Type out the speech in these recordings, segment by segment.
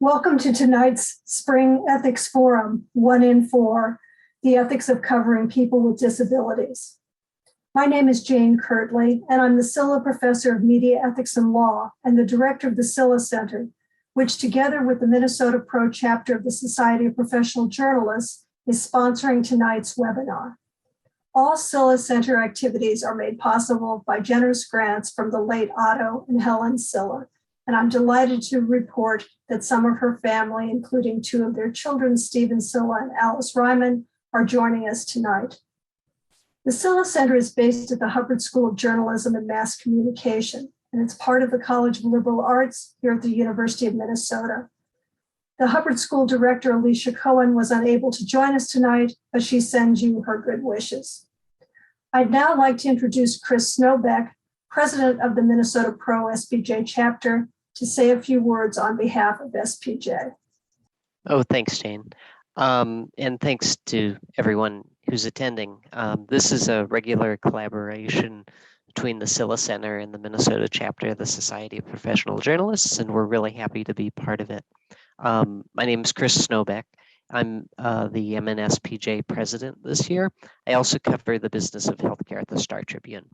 Welcome to tonight's Spring Ethics Forum, 1 in 4, the ethics of covering people with disabilities. My name is Jane Kirtley, and I'm the Silha Professor of Media Ethics and Law and the Director of the Silha Center, which together with the Minnesota-Pro Chapter of the Society of Professional Journalists is sponsoring tonight's webinar. All Silha Center activities are made possible by generous grants from the late Otto and Helen Silha, and I'm delighted to report that some of her family, including two of their children, Stephen Silha and Alice Ryman, are joining us tonight. The Silha Center is based at the Hubbard School of Journalism and Mass Communication, and it's part of the College of Liberal Arts here at the University of Minnesota. The Hubbard School Director, Alicia Cohen, was unable to join us tonight, but she sends you her good wishes. I'd now like to introduce Chris Snowbeck, President of the Minnesota-Pro SPJ Chapter, to say a few words on behalf of SPJ. Oh, thanks, Jane. And thanks to everyone who's attending. This is a regular collaboration between the Silha Center and the Minnesota Chapter of the Society of Professional Journalists, and we're really happy to be part of it. My name is Chris Snowbeck. I'm the MNSPJ president this year. I also cover the business of healthcare at the Star Tribune.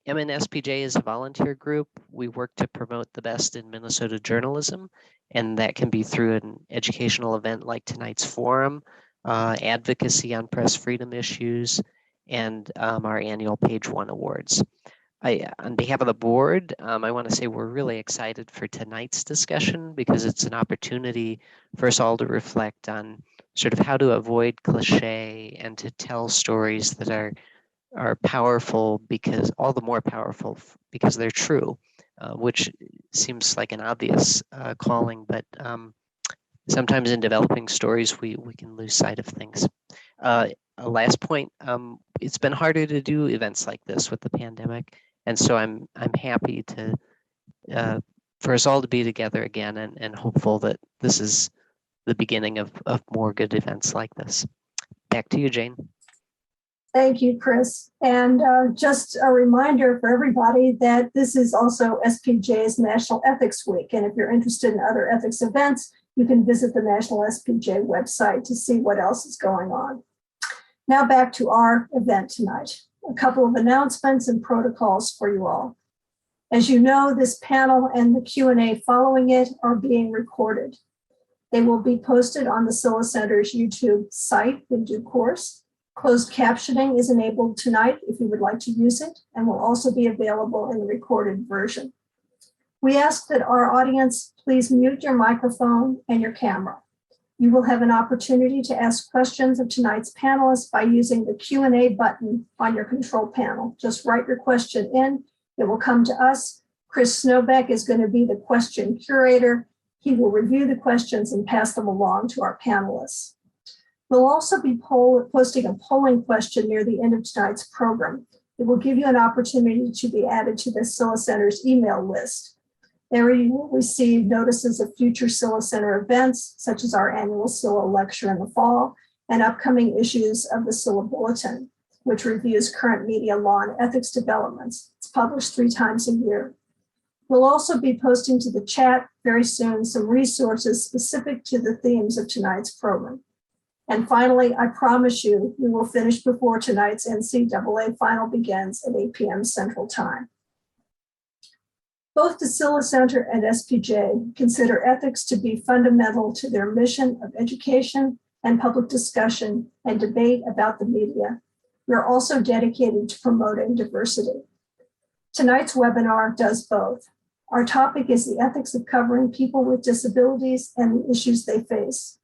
MNSPJ is a volunteer group. We work to promote the best in Minnesota journalism, and that can be through an educational event like tonight's forum, advocacy on press freedom issues, and our annual Page One Awards. On behalf of the board, I want to say we're really excited for tonight's discussion because it's an opportunity for us all to reflect on sort of how to avoid cliche and to tell stories that are powerful, because all the more powerful because they're true, which seems like an obvious calling, but sometimes in developing stories, we can lose sight of things. A last point, it's been harder to do events like this with the pandemic, and so I'm happy to for us all to be together again, and hopeful that this is the beginning of more good events like this. Back to you, Jane. Thank you, Chris. And just a reminder for everybody that this is also SPJ's National Ethics Week. And if you're interested in other ethics events, you can visit the National SPJ website to see what else is going on. Now back to our event tonight. A couple of announcements and protocols for you all. As you know, this panel and the Q&A following it are being recorded. They will be posted on the Silha Center's YouTube site in due course. Closed captioning is enabled tonight if you would like to use it, and will also be available in the recorded version. We ask that our audience please mute your microphone and your camera. You will have an opportunity to ask questions of tonight's panelists by using the Q&A button on your control panel. Just write your question in, it will come to us. Chris Snowbeck is going to be the question curator. He will review the questions and pass them along to our panelists. We'll also be posting a polling question near the end of tonight's program. It will give you an opportunity to be added to the Silha Center's email list. There you will receive notices of future Silha Center events, such as our annual Silha lecture in the fall and upcoming issues of the Silha Bulletin, which reviews current media law and ethics developments. It's published 3 times a year. We'll also be posting to the chat very soon some resources specific to the themes of tonight's program. And finally, I promise you, we will finish before tonight's NCAA final begins at 8 p.m. Central Time. Both the Silha Center and SPJ consider ethics to be fundamental to their mission of education and public discussion and debate about the media. We are also dedicated to promoting diversity. Tonight's webinar does both. Our topic is the ethics of covering people with disabilities and the issues they face.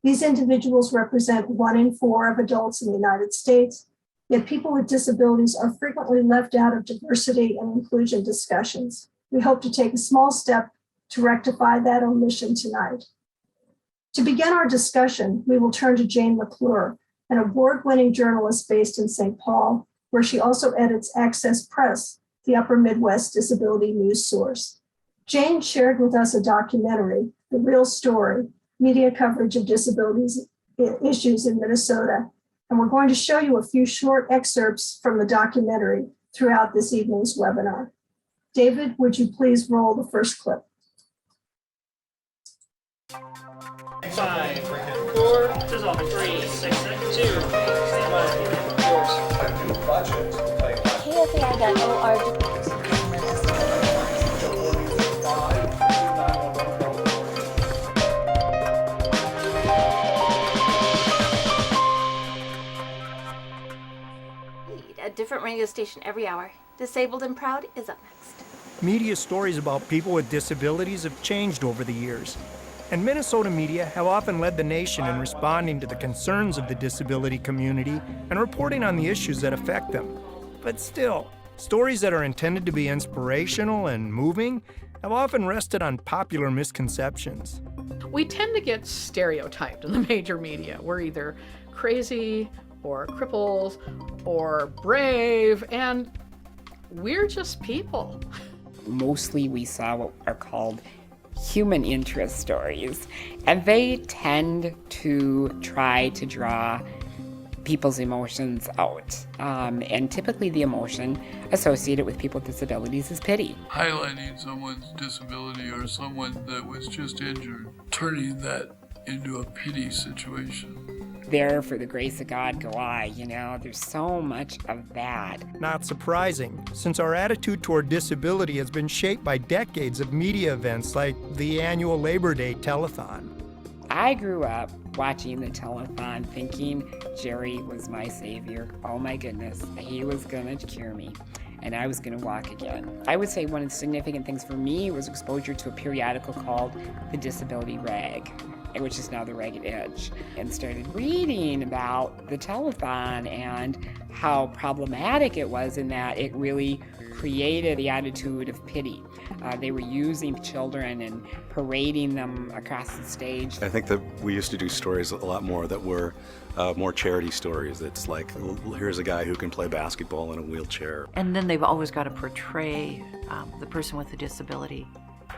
These individuals represent 1 in 4 of adults in the United States, yet people with disabilities are frequently left out of diversity and inclusion discussions. We hope to take a small step to rectify that omission tonight. To begin our discussion, we will turn to Jane McClure, an award-winning journalist based in St. Paul, where she also edits Access Press, the Upper Midwest disability news source. Jane shared with us a documentary, The Real Story, Media Coverage of Disabilities Issues in Minnesota, and we're going to show you a few short excerpts from the documentary throughout this evening's webinar. David, would you please roll the first clip? 5, 4, 3, 6, 2, 1, yours. KFAI.org. A different radio station every hour. Disabled and Proud is up next. Media stories about people with disabilities have changed over the years, and Minnesota media have often led the nation in responding to the concerns of the disability community and reporting on the issues that affect them. But still, stories that are intended to be inspirational and moving have often rested on popular misconceptions. We tend to get stereotyped in the major media. We're either crazy or cripples or brave, and we're just people. Mostly we saw what are called human interest stories, and they tend to try to draw people's emotions out. And typically the emotion associated with people with disabilities is pity. Highlighting someone's disability or someone that was just injured, turning that into a pity situation. There for the grace of God go I, there's so much of that. Not surprising, since our attitude toward disability has been shaped by decades of media events like the annual Labor Day telethon. I grew up watching the telethon thinking Jerry was my savior. Oh my goodness, he was gonna cure me and I was gonna walk again. I would say one of the significant things for me was exposure to a periodical called the Disability Rag, which is now the Ragged Edge, and started reading about the telethon and how problematic it was in that it really created the attitude of pity. They were using children and parading them across the stage. I think that we used to do stories a lot more that were more charity stories. It's like, here's a guy who can play basketball in a wheelchair. And then they've always got to portray the person with a disability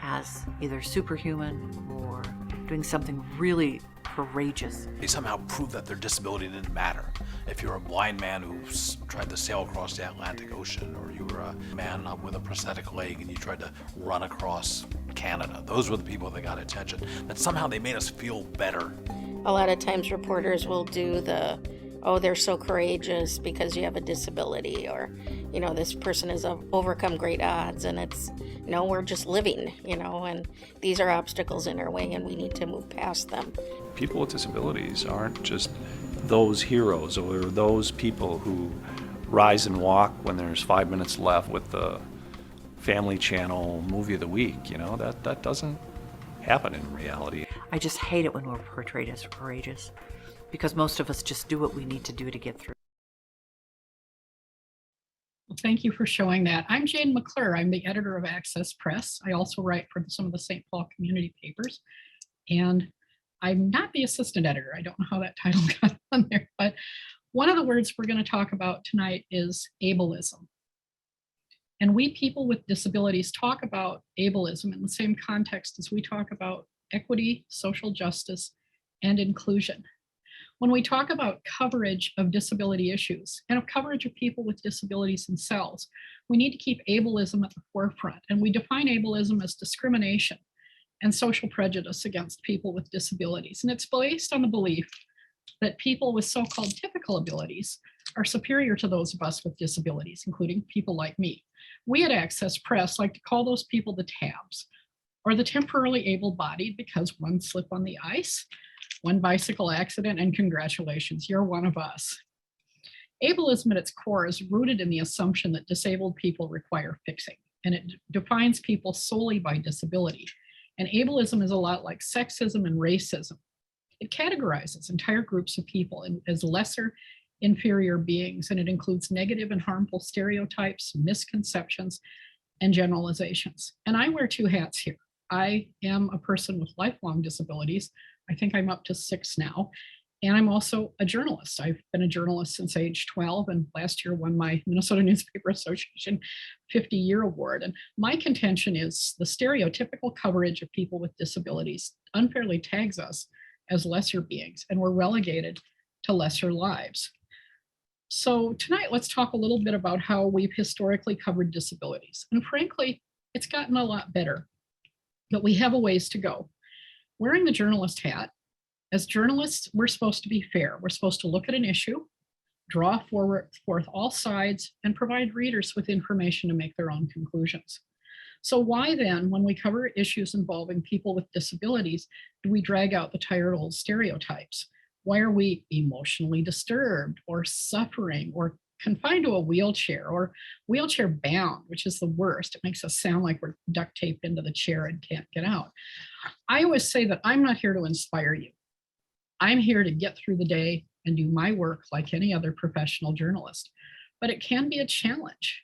as either superhuman or doing something really courageous. They somehow prove that their disability didn't matter. If you're a blind man who tried to sail across the Atlantic Ocean, or you were a man with a prosthetic leg and you tried to run across Canada, those were the people that got attention. But somehow they made us feel better. A lot of times reporters will do the, oh, they're so courageous because you have a disability, or, this person has overcome great odds, and it's, we're just living, and these are obstacles in our way and we need to move past them. People with disabilities aren't just those heroes or those people who rise and walk when there's 5 minutes left with the Family Channel movie of the week. That doesn't happen in reality. I just hate it when we're portrayed as courageous, because most of us just do what we need to do to get through. Well, thank you for showing that. I'm Jane McClure. I'm the editor of Access Press. I also write for some of the St. Paul community papers, and I'm not the assistant editor. I don't know how that title got on there, but one of the words we're going to talk about tonight is ableism. And we people with disabilities talk about ableism in the same context as we talk about equity, social justice, and inclusion. When we talk about coverage of disability issues and of coverage of people with disabilities themselves, we need to keep ableism at the forefront. And we define ableism as discrimination and social prejudice against people with disabilities. And it's based on the belief that people with so-called typical abilities are superior to those of us with disabilities, including people like me. We at Access Press like to call those people the TABs, or the temporarily able-bodied, because one slip on the ice, one bicycle accident, and congratulations, you're one of us. Ableism at its core is rooted in the assumption that disabled people require fixing, and it defines people solely by disability. And ableism is a lot like sexism and racism. It categorizes entire groups of people as lesser, inferior beings, and it includes negative and harmful stereotypes, misconceptions, and generalizations. And I wear two hats here. I am a person with lifelong disabilities. I think I'm up to 6 now. And I'm also a journalist. I've been a journalist since age 12, and last year won my Minnesota Newspaper Association 50-year award. And my contention is the stereotypical coverage of people with disabilities unfairly tags us as lesser beings, and we're relegated to lesser lives. So tonight, let's talk a little bit about how we've historically covered disabilities. And frankly, it's gotten a lot better, but we have a ways to go. wearing the journalist hat, as journalists, we're supposed to be fair. We're supposed to look at an issue, draw forth all sides, and provide readers with information to make their own conclusions. So why then, when we cover issues involving people with disabilities, do we drag out the tired old stereotypes? Why are we emotionally disturbed or suffering or confined to a wheelchair or wheelchair bound, which is the worst? It makes us sound like we're duct taped into the chair and can't get out. I always say that I'm not here to inspire you. I'm here to get through the day and do my work like any other professional journalist, but it can be a challenge.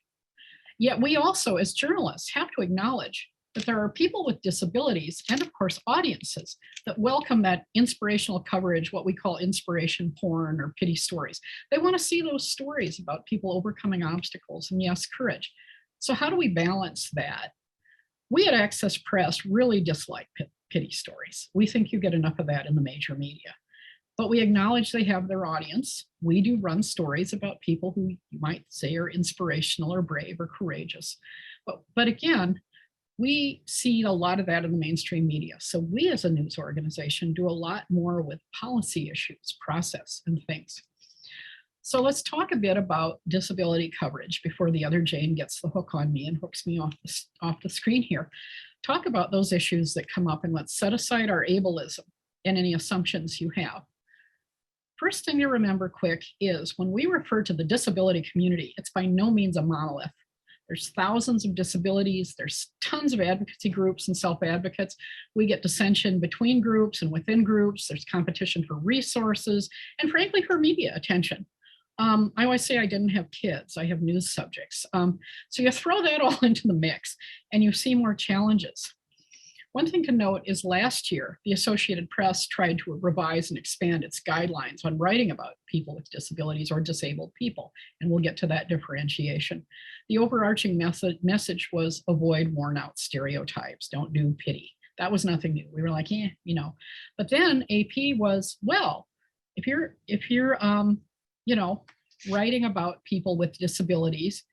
Yet we also, as journalists, have to acknowledge that there are people with disabilities and, of course, audiences that welcome that inspirational coverage, what we call inspiration porn or pity stories. They want to see those stories about people overcoming obstacles and, yes, courage. So how do we balance that? We at Access Press really dislike pity stories. We think you get enough of that in the major media. But we acknowledge they have their audience. We do run stories about people who you might say are inspirational or brave or courageous. But again, we see a lot of that in the mainstream media. So we as a news organization do a lot more with policy issues, process, and things. So let's talk a bit about disability coverage before the other Jane gets the hook on me and hooks me off the screen here. Talk about those issues that come up, and let's set aside our ableism and any assumptions you have. First thing to remember quick is when we refer to the disability community, it's by no means a monolith. There's thousands of disabilities. There's tons of advocacy groups and self-advocates. We get dissension between groups and within groups. There's competition for resources and frankly for media attention. I always say I didn't have kids, I have news subjects. So you throw that all into the mix and you see more challenges. One thing to note is last year, the Associated Press tried to revise and expand its guidelines on writing about people with disabilities or disabled people, and we'll get to that differentiation. The overarching message was avoid worn out stereotypes, don't do pity. That was nothing new. We were like, you know. But then AP was, well, if you're writing about people with disabilities,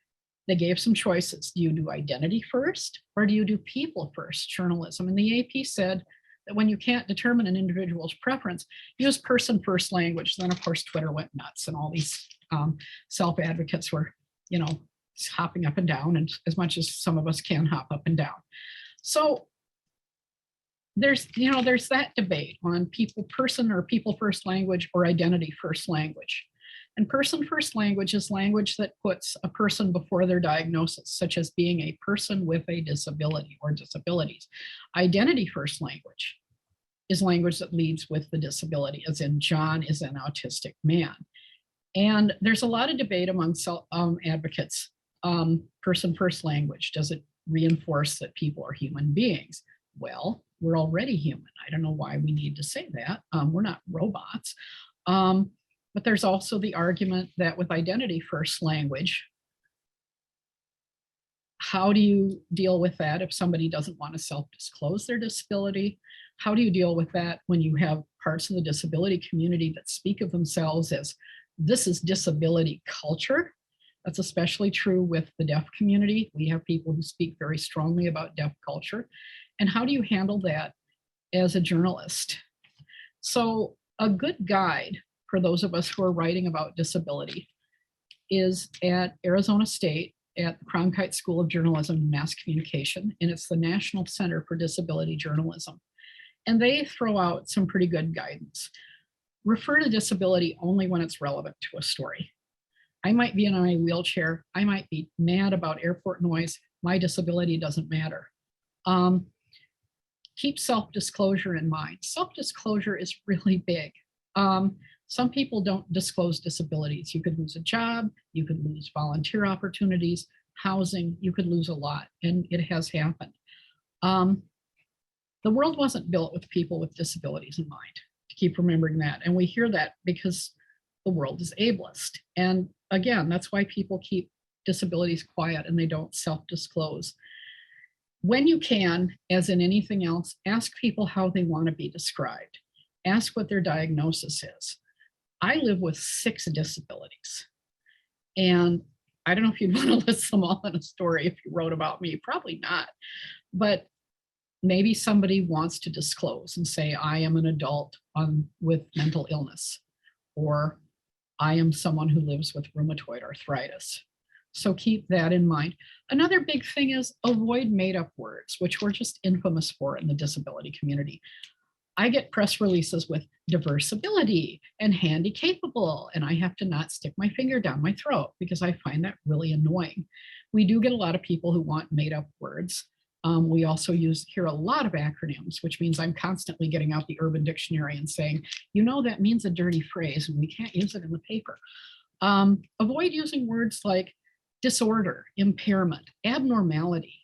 they gave some choices. Do you do identity first or do you do people first journalism? And the AP said that when you can't determine an individual's preference, use person first language. Then of course, Twitter went nuts and all these self-advocates were, hopping up and down, and as much as some of us can hop up and down. So there's that debate on person or people first language or identity first language. And person first language is language that puts a person before their diagnosis, such as being a person with a disability or disabilities. Identity first language is language that leads with the disability, as in John is an autistic man. And there's a lot of debate among advocates. Person first language, does it reinforce that people are human beings? Well, we're already human. I don't know why we need to say that. We're not robots. But there's also the argument that with identity first language, how do you deal with that if somebody doesn't want to self-disclose their disability? How do you deal with that when you have parts of the disability community that speak of themselves as this is disability culture? That's especially true with the deaf community. We have people who speak very strongly about deaf culture. And how do you handle that as a journalist? So a good guide for those of us who are writing about disability is at Arizona State at the Cronkite School of Journalism and Mass Communication, and it's the National Center for Disability Journalism. And they throw out some pretty good guidance. Refer to disability only when it's relevant to a story. I might be in a wheelchair. I might be mad about airport noise. My disability doesn't matter. Keep self-disclosure in mind. Self-disclosure is really big. Some people don't disclose disabilities. You could lose a job, you could lose volunteer opportunities, housing, you could lose a lot, and it has happened. The world wasn't built with people with disabilities in mind, to keep remembering that. And we hear that because the world is ableist. And again, that's why people keep disabilities quiet and they don't self-disclose. When you can, as in anything else, ask people how they want to be described. Ask what their diagnosis is. I live with 6 disabilities. And I don't know if you'd want to list them all in a story if you wrote about me, probably not. But maybe somebody wants to disclose and say, I am an adult with mental illness, or I am someone who lives with rheumatoid arthritis. So keep that in mind. Another big thing is avoid made-up words, which we're just infamous for in the disability community. I get press releases with diverse ability and handy capable, and I have to not stick my finger down my throat because I find that really annoying. We do get a lot of people who want made-up words. We also hear a lot of acronyms, which means I'm constantly getting out the Urban Dictionary and saying, you know, that means a dirty phrase and we can't use it in the paper. Avoid using words like disorder, impairment, abnormality.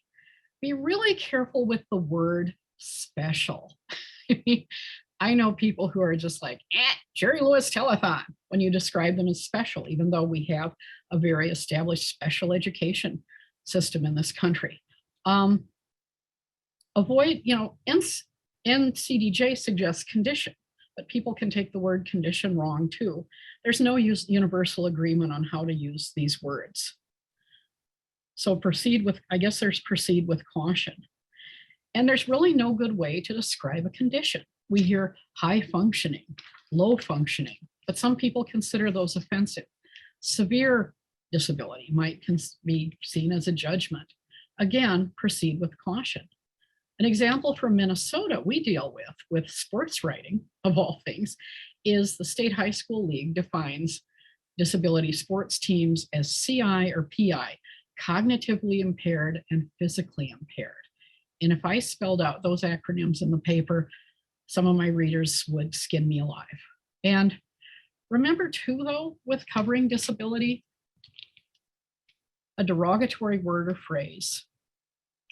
Be really careful with the word special. I know people who are just like, Jerry Lewis telethon, when you describe them as special, even though we have a very established special education system in this country. Avoid, NCDJ suggests condition, but people can take the word condition wrong too. There's no universal agreement on how to use these words. So proceed with caution. And there's really no good way to describe a condition. We hear high functioning, low functioning, but some people consider those offensive. Severe disability might be seen as a judgment. Again, proceed with caution. An example from Minnesota we deal with sports writing, of all things, is the State High School League defines disability sports teams as CI or PI, cognitively impaired and physically impaired. And if I spelled out those acronyms in the paper, some of my readers would skin me alive. And remember too, though, with covering disability, a derogatory word or phrase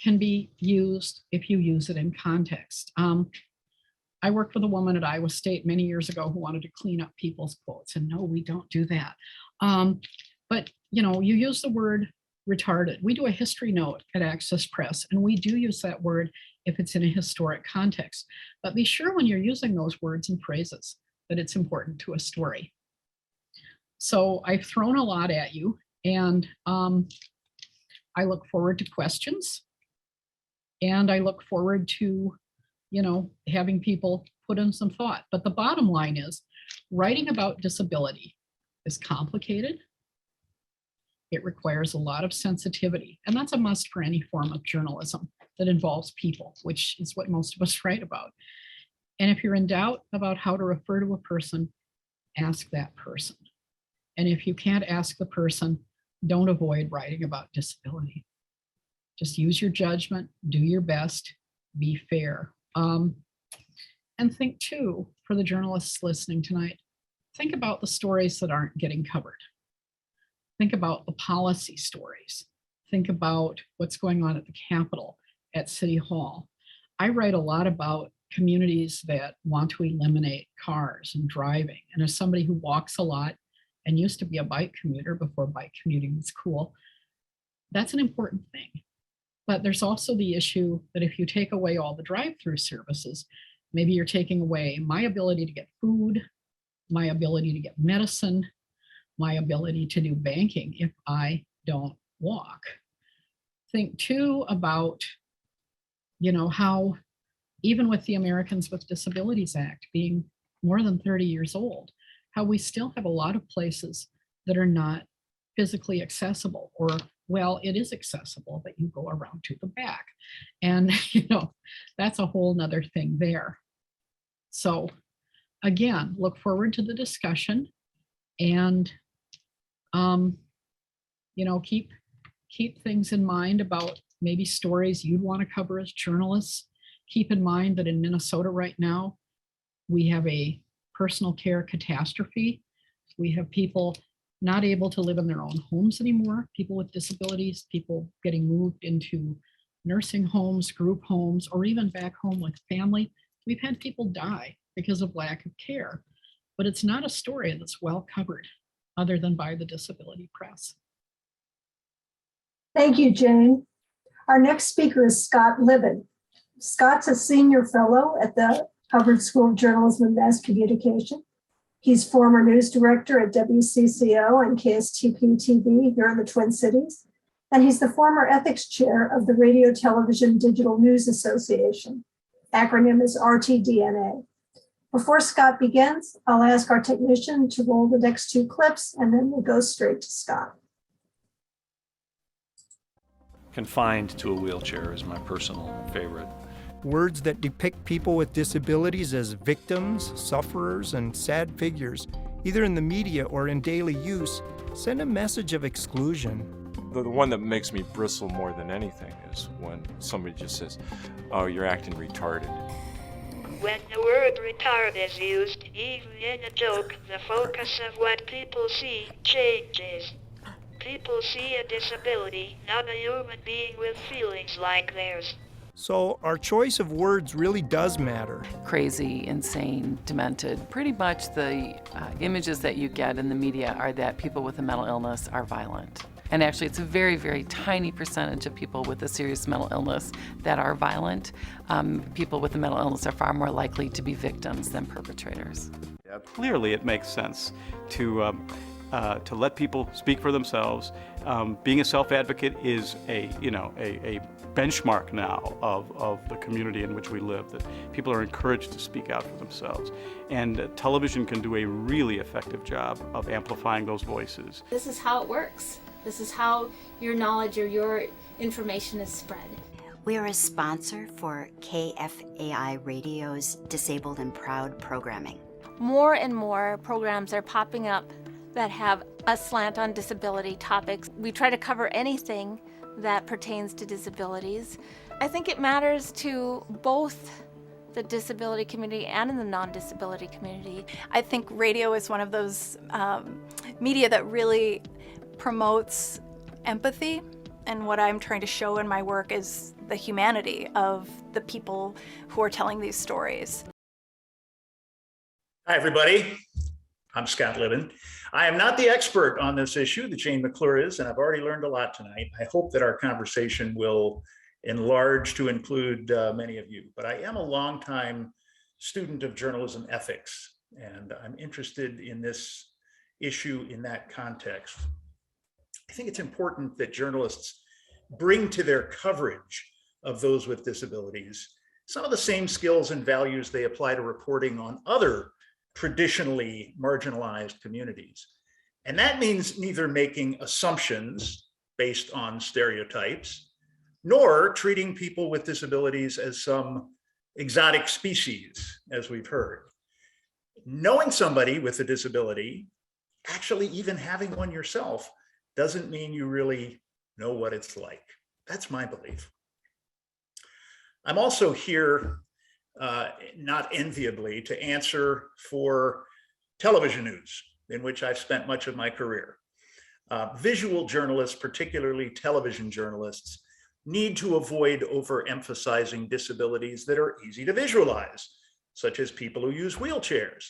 can be used if you use it in context. I worked with a woman at Iowa State many years ago who wanted to clean up people's quotes, and no, we don't do that. But you use the word retarded. We do a history note at Access Press, and we do use that word if it's in a historic context. But be sure when you're using those words and phrases that it's important to a story. So I've thrown a lot at you, and I look forward to questions. And I look forward to, having people put in some thought. But the bottom line is, writing about disability is complicated. It requires a lot of sensitivity, and that's a must for any form of journalism that involves people, which is what most of us write about. And if you're in doubt about how to refer to a person, ask that person. And if you can't ask the person, don't avoid writing about disability. Just use your judgment, do your best, be fair. And think too, for the journalists listening tonight, think about the stories that aren't getting covered. Think about the policy stories. Think about what's going on at the Capitol, at City Hall. I write a lot about communities that want to eliminate cars and driving. And as somebody who walks a lot and used to be a bike commuter before bike commuting was cool, that's an important thing. But there's also the issue that if you take away all the drive-through services, maybe you're taking away my ability to get food, my ability to get medicine, my ability to do banking if I don't walk. Think too about, how even with the Americans with Disabilities Act being more than 30 years old, how we still have a lot of places that are not physically accessible, or, well, it is accessible, but you go around to the back. And, that's a whole nother thing there. So again, look forward to the discussion, and, keep things in mind about maybe stories you'd want to cover as journalists. Keep in mind that in Minnesota right now, we have a personal care catastrophe. We have people not able to live in their own homes anymore, people with disabilities, people getting moved into nursing homes, group homes, or even back home with family. We've had people die because of lack of care, but it's not a story that's well covered other than by the disability press. Thank you, Jane. Our next speaker is Scott Libin. Scott's a senior fellow at the Hubbard School of Journalism and Mass Communication. He's former news director at WCCO and KSTP TV here in the Twin Cities. and he's the former ethics chair of the Radio Television Digital News Association. Acronym is RTDNA. Before Scott begins, I'll ask our technician to roll the next 2 clips, and then we'll go straight to Scott. Confined to a wheelchair is my personal favorite. Words that depict people with disabilities as victims, sufferers, and sad figures, either in the media or in daily use, send a message of exclusion. The one that makes me bristle more than anything is when somebody just says, "Oh, you're acting retarded." When the word retard is used, even in a joke, the focus of what people see changes. People see a disability, not a human being with feelings like theirs. So our choice of words really does matter. Crazy, insane, demented. Pretty much the images that you get in the media are that people with a mental illness are violent. And actually, it's a very, very tiny percentage of people with a serious mental illness that are violent. People with a mental illness are far more likely to be victims than perpetrators. Yeah, clearly, it makes sense to let people speak for themselves. Being a self-advocate is a benchmark now of the community in which we live, that people are encouraged to speak out for themselves. And television can do a really effective job of amplifying those voices. This is how it works. This is how your knowledge or your information is spread. We are a sponsor for KFAI Radio's Disabled and Proud programming. More and more programs are popping up that have a slant on disability topics. We try to cover anything that pertains to disabilities. I think it matters to both the disability community and in the non-disability community. I think radio is one of those media that really promotes empathy, and what I'm trying to show in my work is the humanity of the people who are telling these stories. Hi, everybody. I'm Scott Libin. I am not the expert on this issue, the Jane McClure is, and I've already learned a lot tonight. I hope that our conversation will enlarge to include many of you, but I am a longtime student of journalism ethics, and I'm interested in this issue in that context. I think it's important that journalists bring to their coverage of those with disabilities some of the same skills and values they apply to reporting on other traditionally marginalized communities. And that means neither making assumptions based on stereotypes, nor treating people with disabilities as some exotic species, as we've heard. Knowing somebody with a disability, actually even having one yourself, doesn't mean you really know what it's like. That's my belief. I'm also here, not enviably, to answer for television news, in which I've spent much of my career. Visual journalists, particularly television journalists, need to avoid overemphasizing disabilities that are easy to visualize, such as people who use wheelchairs,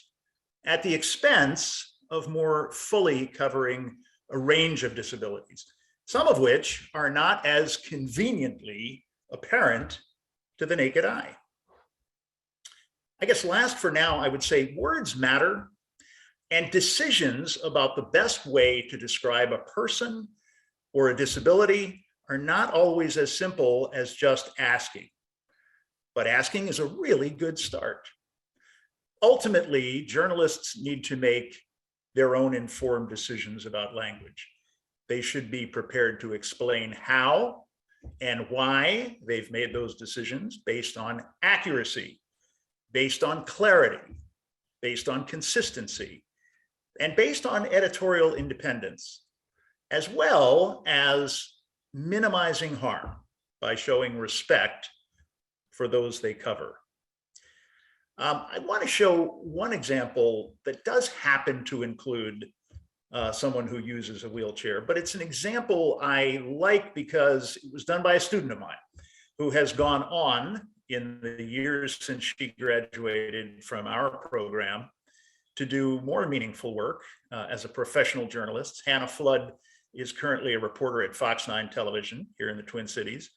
at the expense of more fully covering a range of disabilities, some of which are not as conveniently apparent to the naked eye. I guess last for now, I would say words matter, and decisions about the best way to describe a person or a disability are not always as simple as just asking. But asking is a really good start. Ultimately, journalists need to make their own informed decisions about language. They should be prepared to explain how and why they've made those decisions based on accuracy, based on clarity, based on consistency, and based on editorial independence, as well as minimizing harm by showing respect for those they cover. I want to show one example that does happen to include someone who uses a wheelchair, but it's an example I like because it was done by a student of mine who has gone on in the years since she graduated from our program to do more meaningful work as a professional journalist. Hannah Flood is currently a reporter at Fox 9 Television here in the Twin Cities.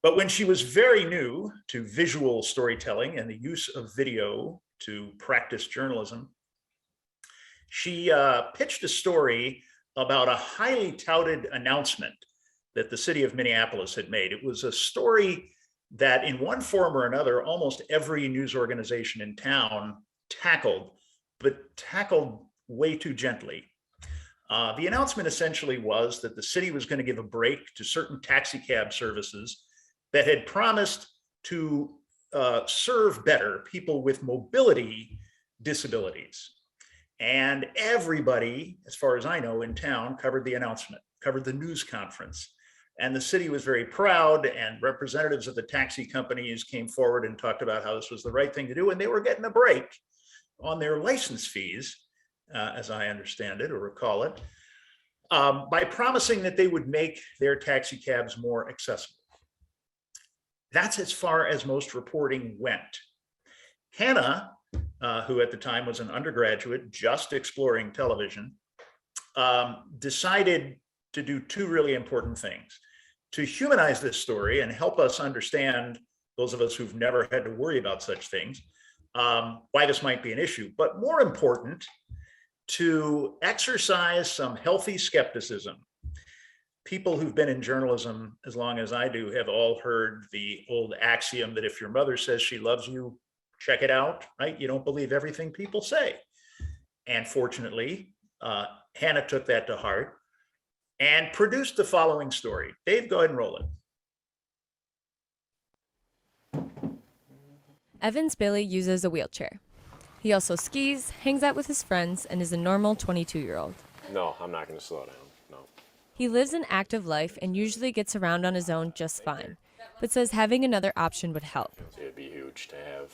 But when she was very new to visual storytelling and the use of video to practice journalism, she pitched a story about a highly touted announcement that the city of Minneapolis had made. It was a story that in one form or another, almost every news organization in town tackled, but tackled way too gently. The announcement essentially was that the city was going to give a break to certain taxi cab services that had promised to serve better people with mobility disabilities. And everybody, as far as I know, in town covered the announcement, covered the news conference. And the city was very proud, and representatives of the taxi companies came forward and talked about how this was the right thing to do, and they were getting a break on their license fees, as I understand it or recall it, by promising that they would make their taxi cabs more accessible. That's as far as most reporting went. Hannah, who at the time was an undergraduate just exploring television, decided to do two really important things: to humanize this story and help us understand, those of us who've never had to worry about such things, why this might be an issue, but more important, to exercise some healthy skepticism. People who've been in journalism as long as I do have all heard the old axiom that if your mother says she loves you, check it out, right? You don't believe everything people say. And fortunately, Hannah took that to heart and produced the following story. Dave, go ahead and roll it. Evan's Billy uses a wheelchair. He also skis, hangs out with his friends, and is a normal 22-year-old. No, I'm not going to slow down. No. He lives an active life and usually gets around on his own just fine, but says having another option would help. It'd be huge to have,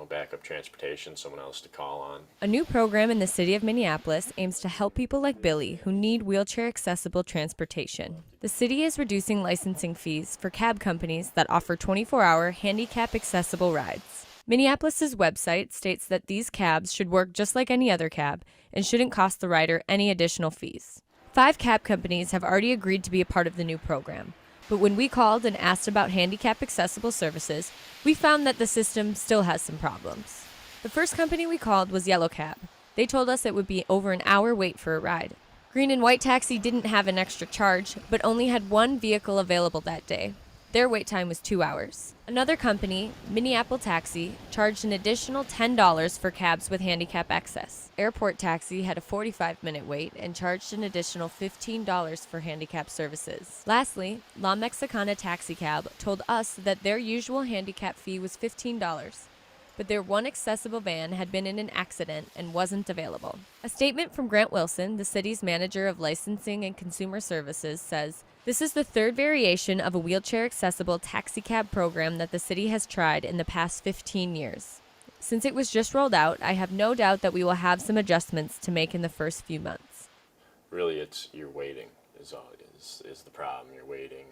backup transportation, someone else to call on. A new program in the city of Minneapolis aims to help people like Billy who need wheelchair-accessible transportation. The city is reducing licensing fees for cab companies that offer 24-hour handicap-accessible rides. Minneapolis's website states that these cabs should work just like any other cab and shouldn't cost the rider any additional fees. 5 cab companies have already agreed to be a part of the new program. But when we called and asked about handicap-accessible services, we found that the system still has some problems. The first company we called was Yellow Cab. They told us it would be over an hour wait for a ride. Green and White Taxi didn't have an extra charge, but only had one vehicle available that day. Their wait time was 2 hours. Another company, Minneapolis Taxi, charged an additional $10 for cabs with handicap access. Airport Taxi had a 45-minute wait and charged an additional $15 for handicap services. Lastly, La Mexicana Taxi Cab told us that their usual handicap fee was $15, but their one accessible van had been in an accident and wasn't available. A statement from Grant Wilson, the city's manager of licensing and consumer services, says, "This is the third variation of a wheelchair-accessible taxicab program that the city has tried in the past 15 years. Since it was just rolled out, I have no doubt that we will have some adjustments to make in the first few months." Really, you're waiting is the problem. You're waiting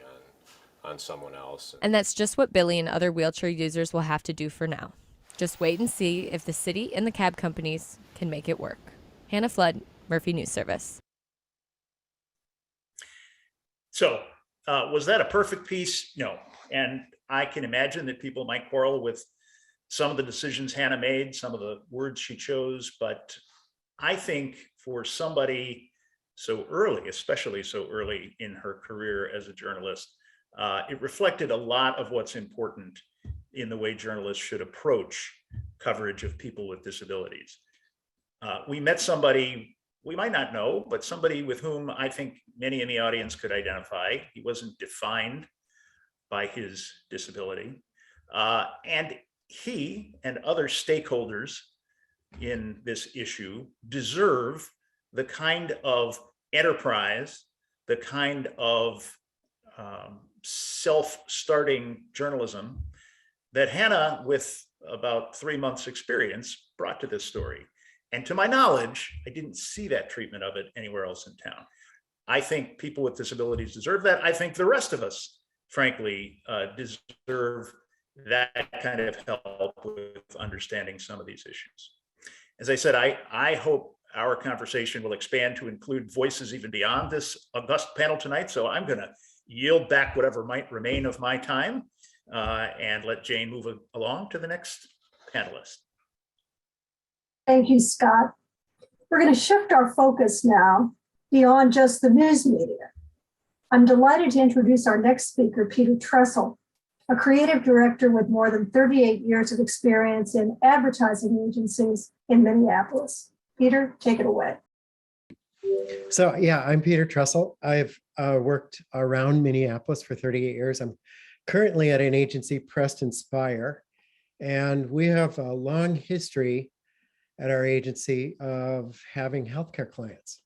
on someone else. And that's just what Billy and other wheelchair users will have to do for now. Just wait and see if the city and the cab companies can make it work. Hannah Flood, Murphy News Service. So was that a perfect piece? No. And I can imagine that people might quarrel with some of the decisions Hannah made, some of the words she chose, but I think for somebody so early, especially so early in her career as a journalist, it reflected a lot of what's important in the way journalists should approach coverage of people with disabilities. We met somebody we might not know, but somebody with whom I think many in the audience could identify. He wasn't defined by his disability. And he and other stakeholders in this issue deserve the kind of enterprise, the kind of self-starting journalism that Hannah, with about 3 months experience, brought to this story. And to my knowledge, I didn't see that treatment of it anywhere else in town. I think people with disabilities deserve that. I think the rest of us, frankly, deserve that kind of help with understanding some of these issues. As I said, I hope our conversation will expand to include voices even beyond this august panel tonight. So I'm going to yield back whatever might remain of my time and let Jane move along to the next panelist. Thank you, Scott. We're going to shift our focus now beyond just the news media. I'm delighted to introduce our next speaker, Peter Tressel, a creative director with more than 38 years of experience in advertising agencies in Minneapolis. Peter, take it away. So yeah, I'm Peter Tressel. I've worked around Minneapolis for 38 years. I'm currently at an agency, Preston Spire, and we have a long history at our agency of having healthcare clients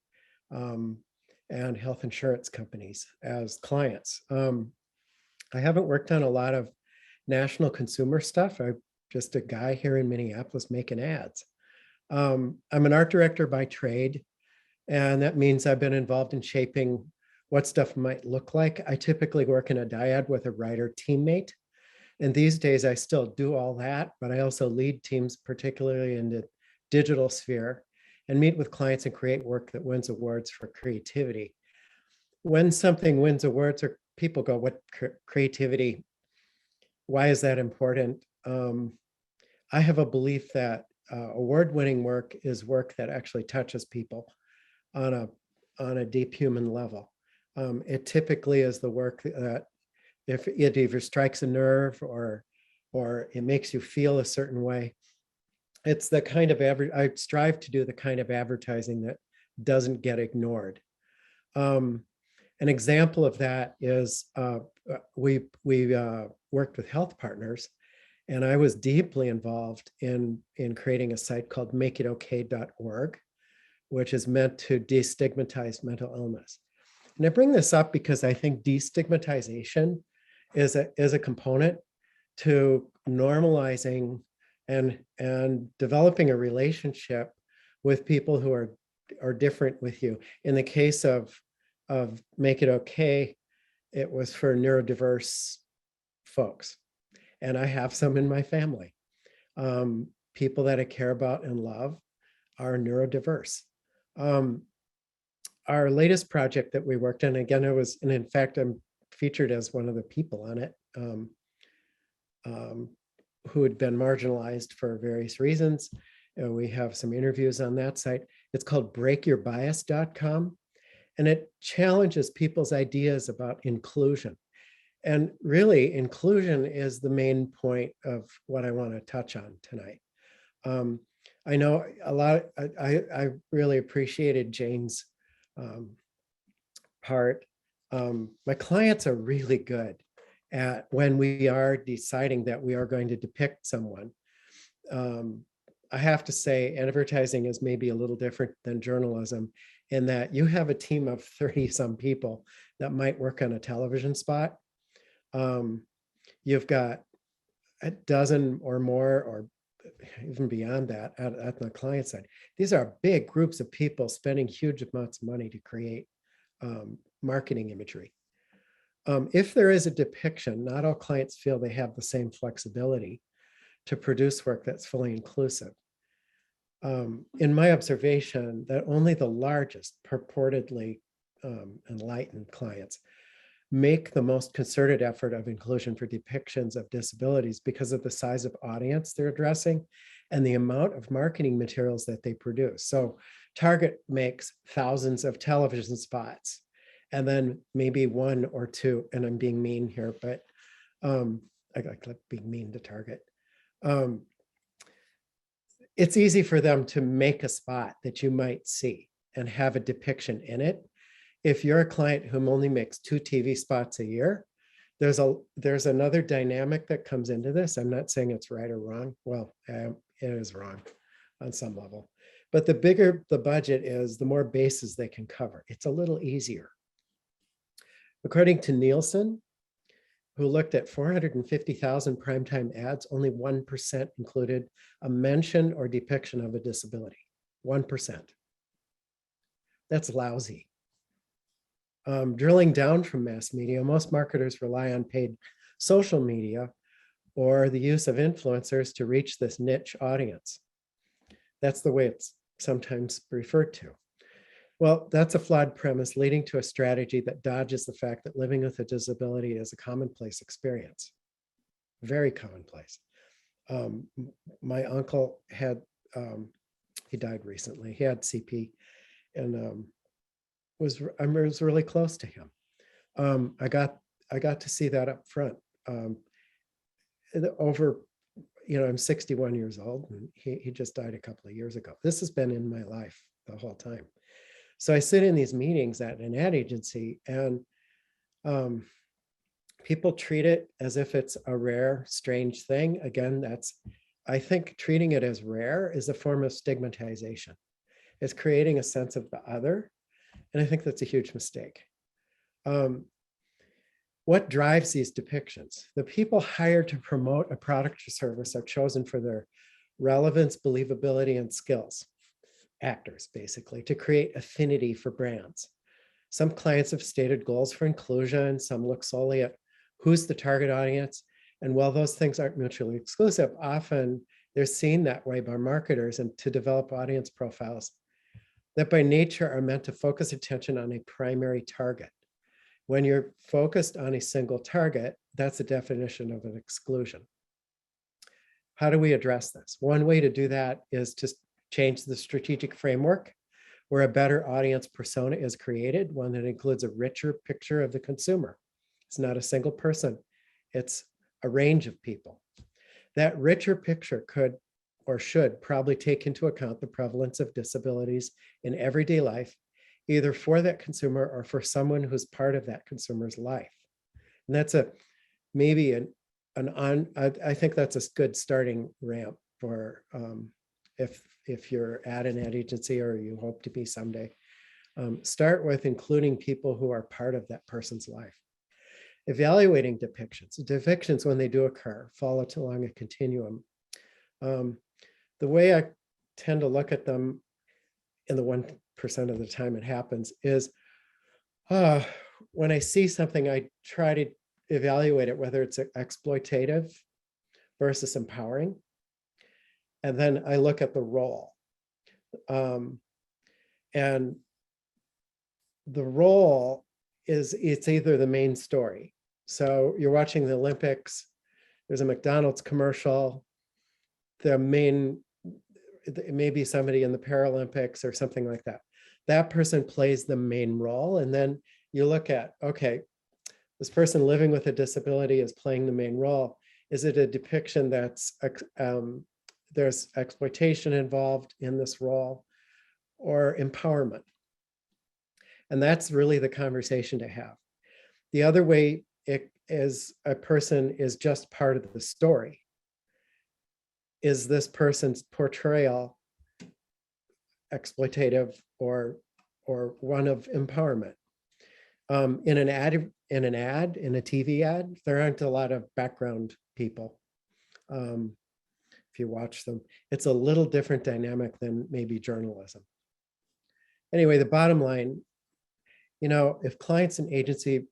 and health insurance companies as clients. I haven't worked on a lot of national consumer stuff. I'm just a guy here in Minneapolis making ads. I'm an art director by trade, and that means I've been involved in shaping what stuff might look like. I typically work in a dyad with a writer teammate. And these days I still do all that, but I also lead teams, particularly in the digital sphere, and meet with clients and create work that wins awards for creativity. When something wins awards, or people go, what creativity? Why is that important? I have a belief that award-winning work is work that actually touches people on a deep human level. It typically is the work that if it either strikes a nerve or it makes you feel a certain way. It's the kind of I strive to do the kind of advertising that doesn't get ignored. An example of that is we worked with health partners, and I was deeply involved in creating a site called makeitokay.org, which is meant to destigmatize mental illness. And I bring this up because I think destigmatization is a component to normalizing and developing a relationship with people who are different with you. In the case of Make It Okay, it was for neurodiverse folks. And I have some in my family. People that I care about and love are neurodiverse. Our latest project that we worked on, again, and in fact, I'm featured as one of the people on it who had been marginalized for various reasons. We have some interviews on that site. It's called breakyourbias.com, and it challenges people's ideas about inclusion. And really, inclusion is the main point of what I want to touch on tonight. I know I really appreciated Jane's part. My clients are really good at when we are deciding that we are going to depict someone. I have to say advertising is maybe a little different than journalism in that you have a team of 30 some people that might work on a television spot. You've got a dozen or more, or even beyond that at the client side. These are big groups of people spending huge amounts of money to create marketing imagery. If there is a depiction, not all clients feel they have the same flexibility to produce work that's fully inclusive. In my observation, that only the largest purportedly enlightened clients make the most concerted effort of inclusion for depictions of disabilities because of the size of audience they're addressing and the amount of marketing materials that they produce. So Target makes thousands of television spots, and then maybe one or two, and I'm being mean here, but I like being mean to Target. It's easy for them to make a spot that you might see and have a depiction in it. If you're a client who only makes 2 TV spots a year, there's another dynamic that comes into this. I'm not saying it's right or wrong. Well, it is wrong on some level. But the bigger the budget is, the more bases they can cover. It's a little easier. According to Nielsen, who looked at 450,000 primetime ads, only 1% included a mention or depiction of a disability. 1%. That's lousy. Drilling down from mass media, most marketers rely on paid social media or the use of influencers to reach this niche audience. That's the way it's sometimes referred to. Well, that's a flawed premise leading to a strategy that dodges the fact that living with a disability is a commonplace experience. Very commonplace. My uncle had, he died recently, he had CP, and was really close to him. I got to see that up front. Over, I'm 61 years old, and he just died a couple of years ago. This has been in my life the whole time. So I sit in these meetings at an ad agency, and people treat it as if it's a rare, strange thing. Again, I think treating it as rare is a form of stigmatization. It's creating a sense of the other, and I think that's a huge mistake. What drives these depictions? The people hired to promote a product or service are chosen for their relevance, believability, and skills. Actors, basically, to create affinity for brands. Some clients have stated goals for inclusion. Some look solely at who's the target audience. And while those things aren't mutually exclusive, often they're seen that way by marketers and to develop audience profiles that by nature are meant to focus attention on a primary target. When you're focused on a single target, that's a definition of an exclusion. How do we address this? One way to do that is to change the strategic framework where a better audience persona is created, one that includes a richer picture of the consumer. It's not a single person, it's a range of people. That richer picture could or should probably take into account the prevalence of disabilities in everyday life, either for that consumer or for someone who's part of that consumer's life. And that's I think that's a good starting ramp for if you're at an ad agency or you hope to be someday. Start with including people who are part of that person's life. Evaluating depictions when they do occur, follow along a continuum. The way I tend to look at them in the 1% of the time it happens is when I see something, I try to evaluate it, whether it's exploitative versus empowering. And then I look at the role. And the role it's either the main story. So you're watching the Olympics, there's a McDonald's commercial, it may be somebody in the Paralympics or something like that. That person plays the main role. And then you look at, okay, this person living with a disability is playing the main role. Is it a depiction that's, there's exploitation involved in this role or empowerment? And that's really the conversation to have. The other way it is a person is just part of the story. Is this person's portrayal exploitative or one of empowerment? In a TV ad, there aren't a lot of background people. If you watch them, it's a little different dynamic than maybe journalism. Anyway, the bottom line, if clients and agencies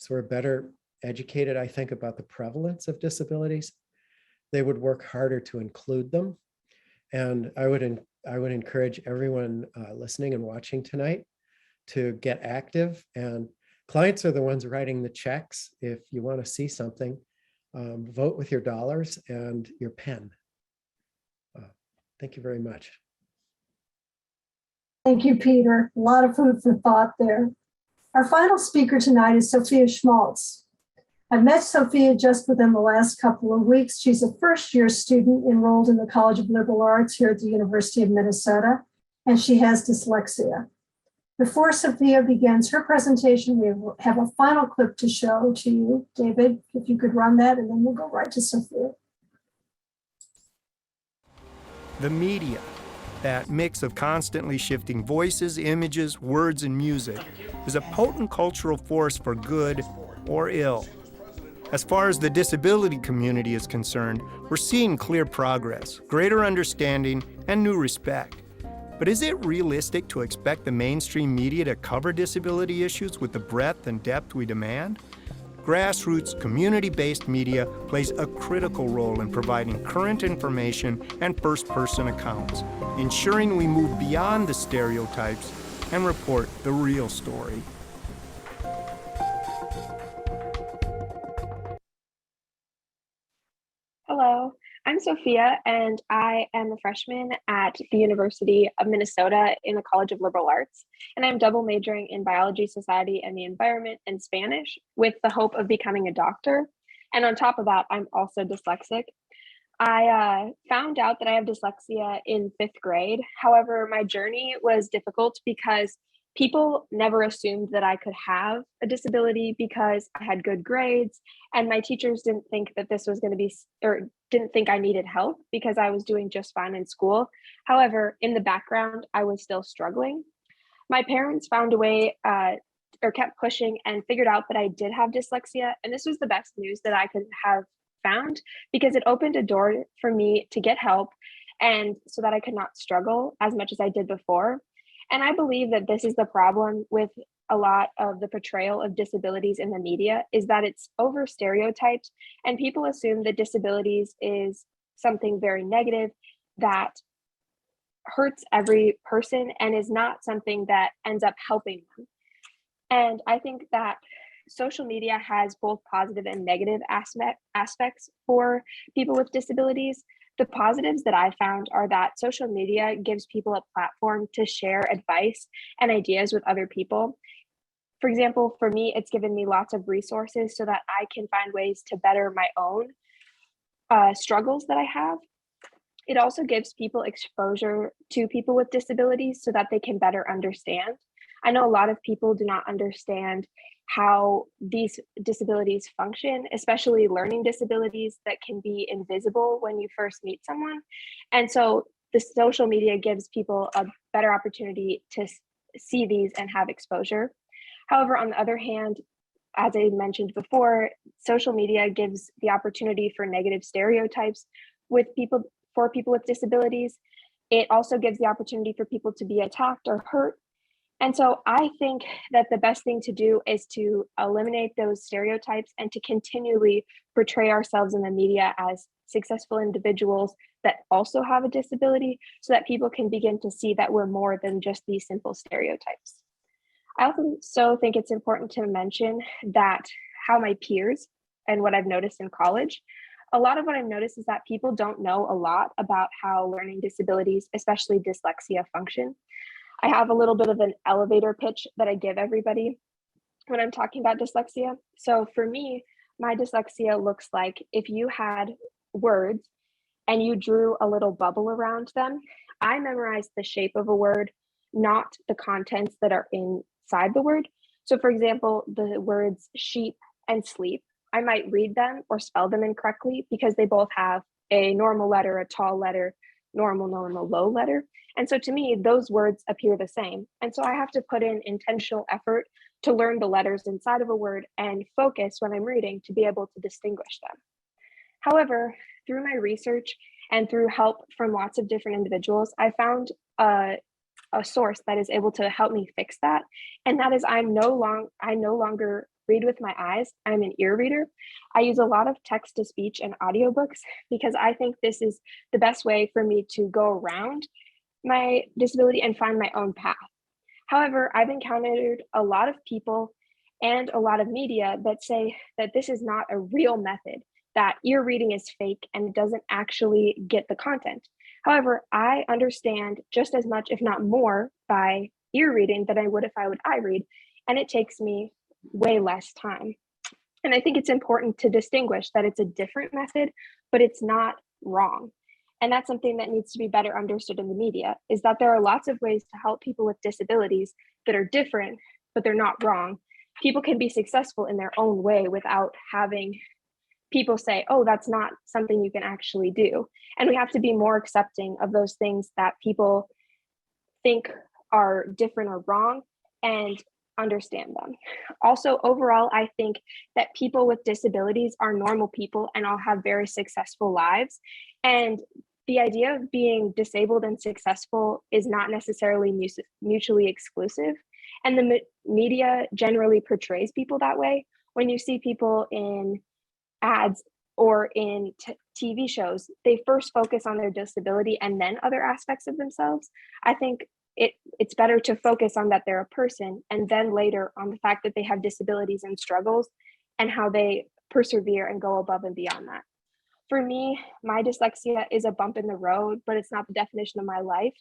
were better educated, I think, about the prevalence of disabilities, they would work harder to include them. And I would encourage everyone listening and watching tonight to get active. And clients are the ones writing the checks. If you want to see something, vote with your dollars and your pen. Thank you very much. Thank you, Peter. A lot of food for thought there. Our final speaker tonight is Sophia Schmaltz. I've met Sophia just within the last couple of weeks. She's a first-year student enrolled in the College of Liberal Arts here at the University of Minnesota, and she has dyslexia. Before Sophia begins her presentation, we have a final clip to show to you. David, if you could run that, and then we'll go right to Sophia. The media, that mix of constantly shifting voices, images, words, and music, is a potent cultural force for good or ill. As far as the disability community is concerned, we're seeing clear progress, greater understanding, and new respect. But is it realistic to expect the mainstream media to cover disability issues with the breadth and depth we demand? Grassroots, community-based media plays a critical role in providing current information and first-person accounts, ensuring we move beyond the stereotypes and report the real story. Hello, I'm Sophia, and I am a freshman at the University of Minnesota in the College of Liberal Arts, and I'm double majoring in biology, society, and the environment and Spanish with the hope of becoming a doctor. And on top of that, I'm also dyslexic. I found out that I have dyslexia in 5th grade. However, my journey was difficult because people never assumed that I could have a disability because I had good grades, and my teachers didn't think that this was going to be, or didn't think I needed help because I was doing just fine in school. However, in the background, I was still struggling. My parents found a way or kept pushing and figured out that I did have dyslexia. And this was the best news that I could have found because it opened a door for me to get help and so that I could not struggle as much as I did before. And I believe that this is the problem with a lot of the portrayal of disabilities in the media, is that it's over stereotyped and people assume that disabilities is something very negative that hurts every person and is not something that ends up helping them. And I think that social media has both positive and negative aspects for people with disabilities. The positives that I found are that social media gives people a platform to share advice and ideas with other people. For example, for me, it's given me lots of resources so that I can find ways to better my own struggles that I have. It also gives people exposure to people with disabilities so that they can better understand. I know a lot of people do not understand how these disabilities function, especially learning disabilities that can be invisible when you first meet someone. And so the social media gives people a better opportunity to see these and have exposure. However, on the other hand, as I mentioned before, social media gives the opportunity for negative stereotypes for people with disabilities. It also gives the opportunity for people to be attacked or hurt. And so I think that the best thing to do is to eliminate those stereotypes and to continually portray ourselves in the media as successful individuals that also have a disability so that people can begin to see that we're more than just these simple stereotypes. I also think it's important to mention that how my peers and what I've noticed in college, a lot of what I've noticed is that people don't know a lot about how learning disabilities, especially dyslexia, function. I have a little bit of an elevator pitch that I give everybody when I'm talking about dyslexia. So for me, my dyslexia looks like if you had words and you drew a little bubble around them. I memorized the shape of a word, not the contents that are inside the word. So for example, the words sheep and sleep, I might read them or spell them incorrectly because they both have a normal letter, a tall letter, normal, low letter. And so to me, those words appear the same. And so I have to put in intentional effort to learn the letters inside of a word and focus when I'm reading to be able to distinguish them. However, through my research and through help from lots of different individuals, I found a source that is able to help me fix that. And that is I no longer read with my eyes. I'm an ear reader. I use a lot of text to speech and audiobooks because I think this is the best way for me to go around my disability and find my own path. However, I've encountered a lot of people and a lot of media that say that this is not a real method, that ear reading is fake and it doesn't actually get the content. However, I understand just as much, if not more, by ear reading than I would if I would eye read, and it takes me way less time. And I think it's important to distinguish that it's a different method, but it's not wrong. And that's something that needs to be better understood in the media, is that there are lots of ways to help people with disabilities that are different, but they're not wrong. People can be successful in their own way without having people say, oh, that's not something you can actually do. And we have to be more accepting of those things that people think are different or wrong and understand them. Also, overall, I think that people with disabilities are normal people and all have very successful lives. And the idea of being disabled and successful is not necessarily mutually exclusive. And the media generally portrays people that way. When you see people in ads or in TV shows, they first focus on their disability and then other aspects of themselves. I think it's better to focus on that they're a person and then later on the fact that they have disabilities and struggles and how they persevere and go above and beyond that. For me, my dyslexia is a bump in the road, but it's not the definition of my life.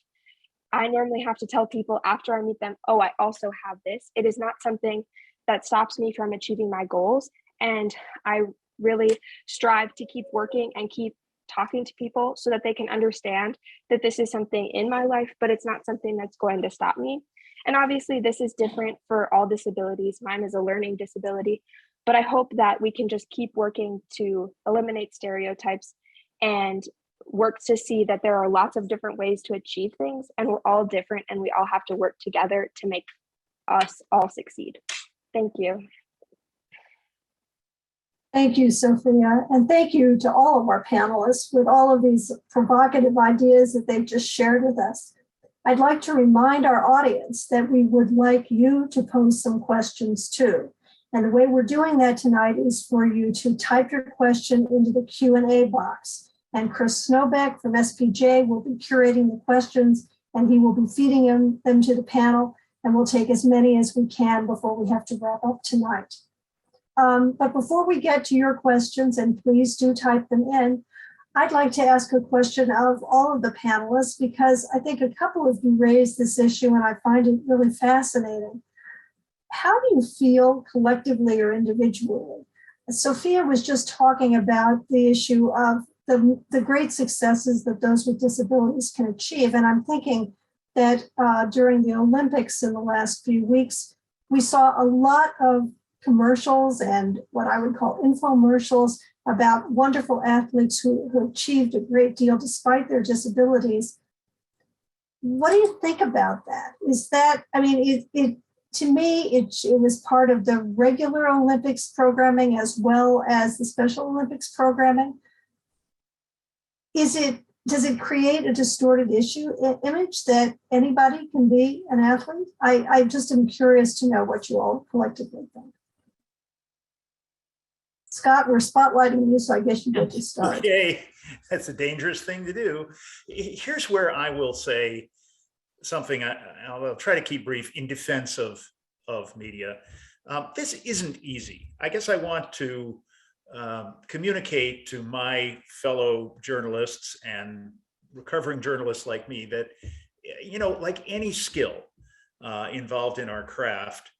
I normally have to tell people after I meet them, oh, I also have this. It is not something that stops me from achieving my goals. And I really strive to keep working and keep talking to people so that they can understand that this is something in my life, but it's not something that's going to stop me. And obviously this is different for all disabilities. Mine is a learning disability, but I hope that we can just keep working to eliminate stereotypes and work to see that there are lots of different ways to achieve things, and we're all different and we all have to work together to make us all succeed. Thank you. Thank you, Sophia, and thank you to all of our panelists with all of these provocative ideas that they've just shared with us. I'd like to remind our audience that we would like you to pose some questions too. And the way we're doing that tonight is for you to type your question into the Q&A box. And Chris Snowbeck from SPJ will be curating the questions, and he will be feeding them to the panel, and we'll take as many as we can before we have to wrap up tonight. But before we get to your questions, and please do type them in, I'd like to ask a question of all of the panelists, because I think a couple of you raised this issue and I find it really fascinating. How do you feel collectively or individually? Sophia was just talking about the issue of the great successes that those with disabilities can achieve. And I'm thinking that during the Olympics in the last few weeks, we saw a lot of commercials and what I would call infomercials about wonderful athletes who achieved a great deal despite their disabilities. What do you think about that? Is that, I mean, to me, it was part of the regular Olympics programming as well as the Special Olympics programming. Does it create a distorted image that anybody can be an athlete? I just am curious to know what you all collectively think. Scott, we're spotlighting you, so I guess you get to start. Okay, that's a dangerous thing to do. Here's where I will say something, I'll try to keep brief in defense of media. This isn't easy. I guess I want to communicate to my fellow journalists and recovering journalists like me that, you know, like any skill involved in our craft,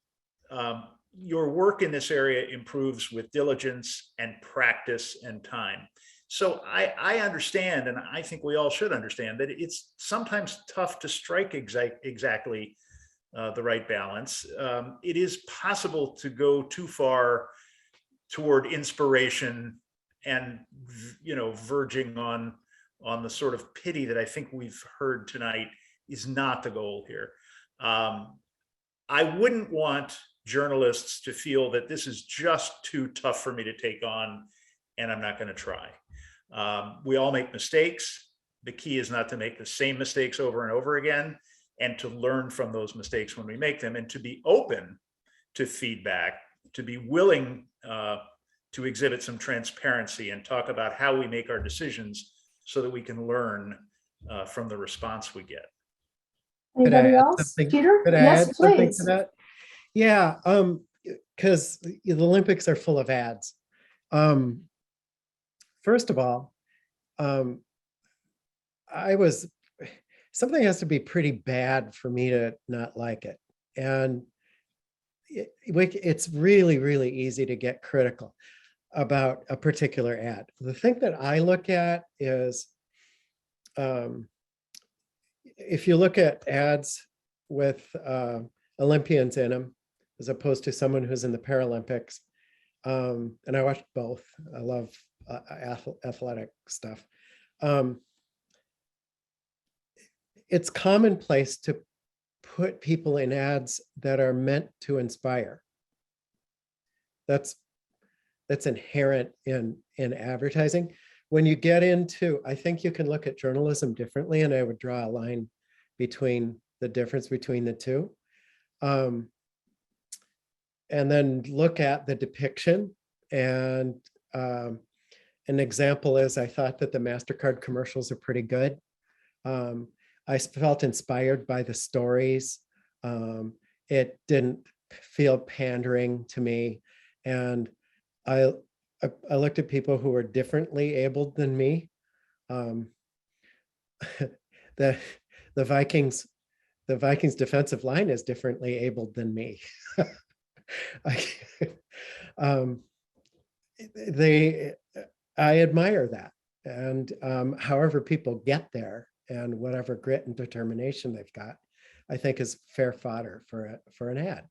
your work in this area improves with diligence and practice and time. So I understand, and I think we all should understand, that it's sometimes tough to strike exactly the right balance. It is possible to go too far toward inspiration and, you know, verging on the sort of pity that I think we've heard tonight is not the goal here. I wouldn't want journalists to feel that this is just too tough for me to take on and I'm not going to try. We all make mistakes. The key is not to make the same mistakes over and over again, and to learn from those mistakes when we make them, and to be open to feedback, to be willing to exhibit some transparency and talk about how we make our decisions so that we can learn from the response we get. Anybody else? Peter? Yes, please. To that? Yeah, because the Olympics are full of ads. First of all, something has to be pretty bad for me to not like it. And it's really, really easy to get critical about a particular ad. The thing that I look at is, if you look at ads with Olympians in them, as opposed to someone who's in the Paralympics, and I watched both. I love athletic stuff. It's commonplace to put people in ads that are meant to inspire. That's inherent in advertising. When you get into, I think you can look at journalism differently, and I would draw a line between the difference between the two. And then look at the depiction. And an example is, I thought that the MasterCard commercials are pretty good. I felt inspired by the stories. It didn't feel pandering to me. And I I looked at people who were differently abled than me. The Vikings defensive line is differently abled than me. I admire that. And however people get there and whatever grit and determination they've got, I think is fair fodder for an ad.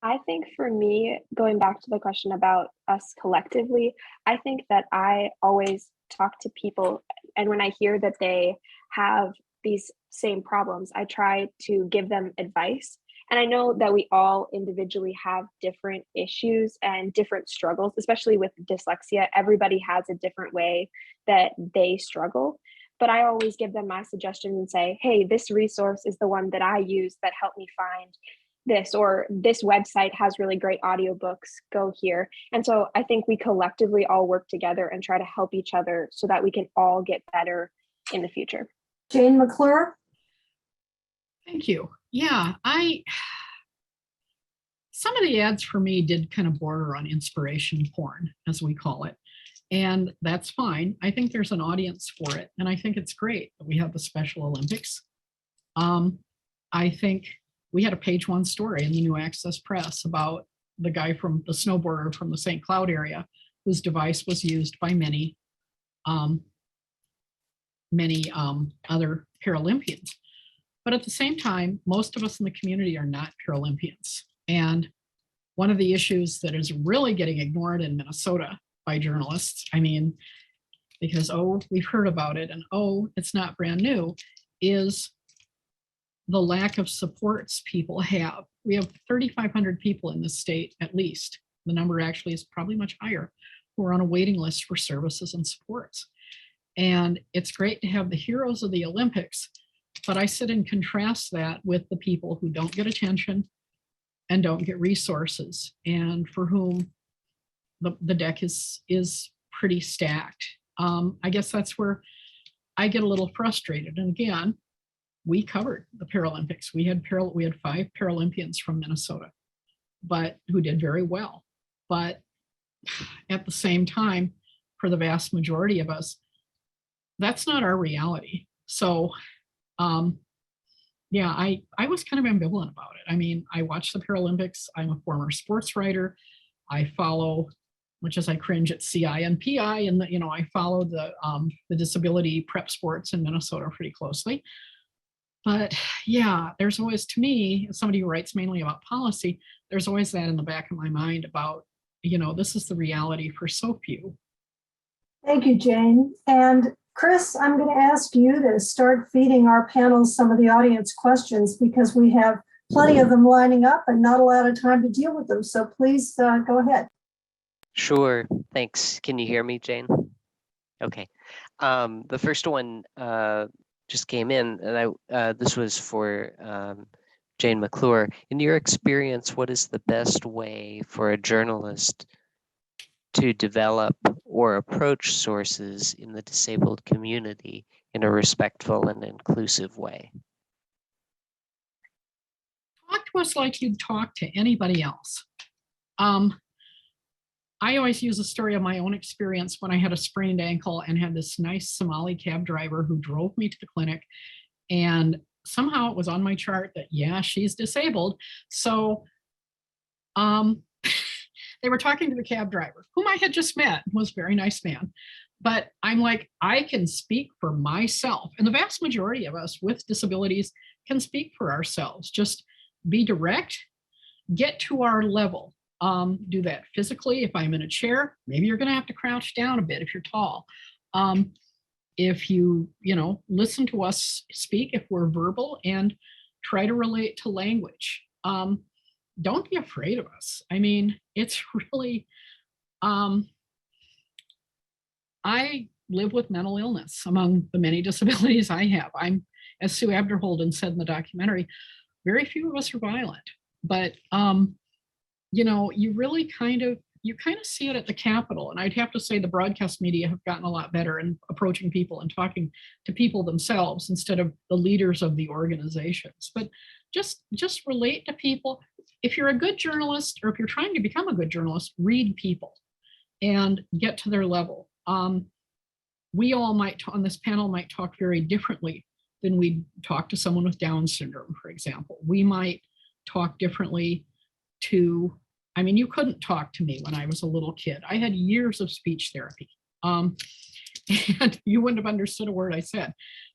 I think for me, going back to the question about us collectively, I think that I always talk to people, and when I hear that they have these same problems, I try to give them advice. And I know that we all individually have different issues and different struggles, especially with dyslexia. Everybody has a different way that they struggle. But I always give them my suggestions and say, hey, this resource is the one that I use that helped me find this, or this website has really great audiobooks, go here. And so I think we collectively all work together and try to help each other so that we can all get better in the future. Jane McClure. Thank you. Yeah, some of the ads for me did kind of border on inspiration porn, as we call it. And that's fine. I think there's an audience for it. And I think it's great that we have the Special Olympics. I think we had a page 1 story in the New Access Press about the guy from the snowboarder from the St. Cloud area, whose device was used by many other Paralympians. But at the same time, most of us in the community are not Paralympians. And one of the issues that is really getting ignored in Minnesota by journalists, I mean, because, oh, we've heard about it and, oh, it's not brand new, is the lack of supports people have. We have 3,500 people in this state, at least. The number actually is probably much higher, who are on a waiting list for services and supports. And it's great to have the heroes of the Olympics, but I sit and contrast that with the people who don't get attention and don't get resources, and for whom the deck is pretty stacked. I guess that's where I get a little frustrated. And again, we covered the Paralympics. We had 5 Paralympians from Minnesota, but who did very well. But at the same time, for the vast majority of us, that's not our reality. So yeah, I was kind of ambivalent about it. I mean, I watch the Paralympics. I'm a former sports writer. I follow, much as I cringe at CI and PI, and I follow the disability prep sports in Minnesota pretty closely. But yeah, there's always, to me, as somebody who writes mainly about policy, there's always that in the back of my mind about, this is the reality for so few. Thank you, Jane. And Chris, I'm going to ask you to start feeding our panels some of the audience questions, because we have plenty of them lining up and not a lot of time to deal with them. So please go ahead. Sure. Thanks. Can you hear me, Jane? Okay. The first one just came in, and this was for Jane McClure. In your experience, what is the best way for a journalist to develop or approach sources in the disabled community in a respectful and inclusive way? Talk to us like you'd talk to anybody else. I always use a story of my own experience when I had a sprained ankle and had this nice Somali cab driver who drove me to the clinic, and somehow it was on my chart that, yeah, she's disabled. So they were talking to the cab driver, whom I had just met, was a very nice man. But I'm like, I can speak for myself. And the vast majority of us with disabilities can speak for ourselves. Just be direct, get to our level. Do that physically. If I'm in a chair, maybe you're going to have to crouch down a bit if you're tall. If you listen to us speak, if we're verbal, and try to relate to language. Don't be afraid of us. I mean, it's really, I live with mental illness among the many disabilities I have. I'm, as Sue Abderholden said in the documentary, very few of us are violent, but you really kind of see it at the Capitol. And I'd have to say the broadcast media have gotten a lot better in approaching people and talking to people themselves instead of the leaders of the organizations. But just relate to people. If you're a good journalist, or if you're trying to become a good journalist, read people. and get to their level. We all might, on this panel, might talk very differently than we talk to someone with Down syndrome, for example. We might talk differently to, I mean, you couldn't talk to me when I was a little kid. I had years of speech therapy. And you wouldn't have understood a word I said,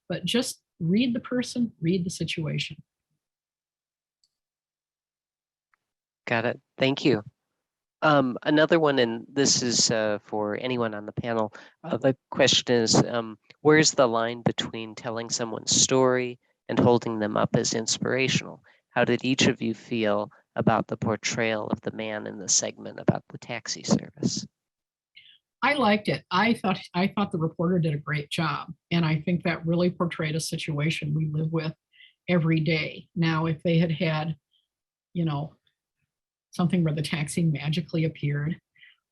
but just read the person, read the situation. Got it. Thank you. Another one, and this is for anyone on the panel. The question is, where's the line between telling someone's story and holding them up as inspirational? How did each of you feel about the portrayal of the man in the segment about the taxi service? I liked it. I thought the reporter did a great job, and I think that really portrayed a situation we live with every day. Now, if they had had, you know, something where the taxi magically appeared,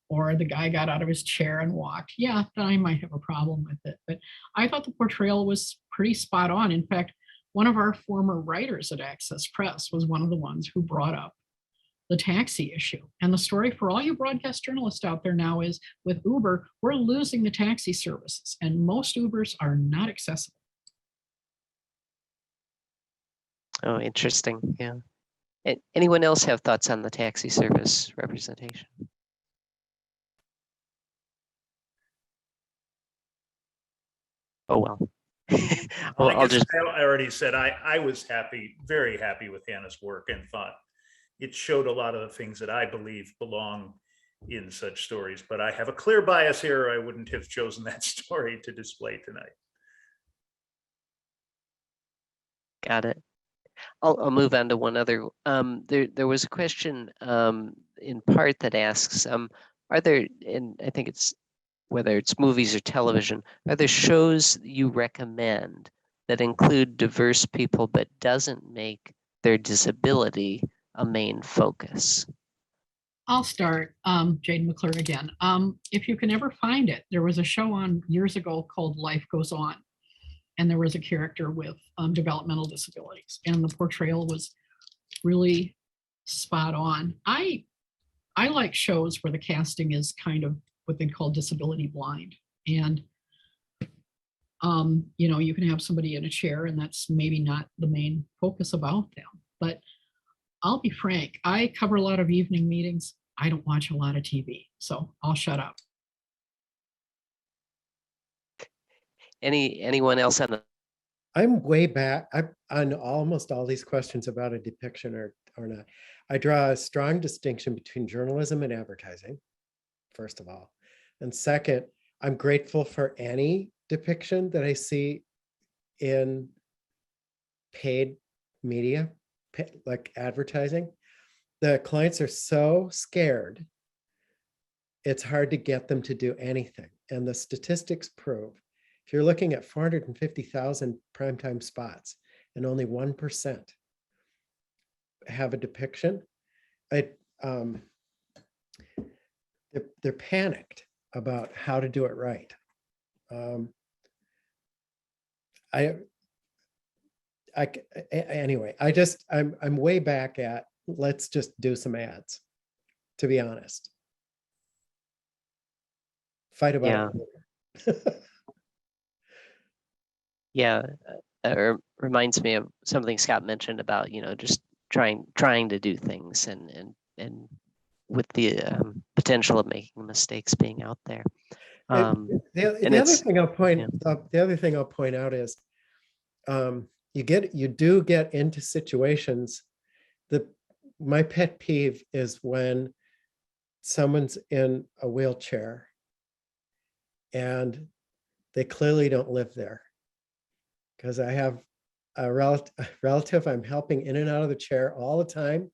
or the guy got out of his chair and walked, yeah, then I might have a problem with it. But I thought the portrayal was pretty spot on. In fact, one of our former writers at Access Press was one of the ones who brought up the taxi issue. And the story for all you broadcast journalists out there now is, with Uber, we're losing the taxi services, and most Ubers are not accessible. Oh, interesting. Yeah. Anyone else have thoughts on the taxi service representation? Oh, well. Well, I'll just. I already said I was happy, very happy with Hannah's work, and thought it showed a lot of the things that I believe belong in such stories. But I have a clear bias here. I wouldn't have chosen that story to display tonight. Got it. I'll move on to one other. There was a question in part that asks, are there, and I think it's whether it's movies or television, are there shows you recommend that include diverse people but doesn't make their disability a main focus? I'll start, Jane McClure again. If you can ever find it, there was a show on years ago called Life Goes On. And there was a character with developmental disabilities, and the portrayal was really spot on. I like shows where the casting is kind of what they call disability blind. And, you know, you can have somebody in a chair and that's maybe not the main focus about them. But I'll be frank, I cover a lot of evening meetings. I don't watch a lot of TV, so I'll shut up. Anyone else on the? I'm way back. I'm on almost all these questions about a depiction or not. I draw a strong distinction between journalism and advertising, first of all. And second, I'm grateful for any depiction that I see in paid media, like advertising. The clients are so scared, it's hard to get them to do anything. And the statistics prove, if you're looking at 450,000 primetime spots and only 1% have a depiction, they're panicked about how to do it right. Anyway, I'm way back at, let's just do some ads, to be honest. Fight about it. Yeah, it reminds me of something Scott mentioned about, you know, just trying to do things and with the potential of making mistakes being out there. The other thing I'll point out is you do get into situations. My pet peeve is when someone's in a wheelchair and they clearly don't live there. Because I have a relative I'm helping in and out of the chair all the time.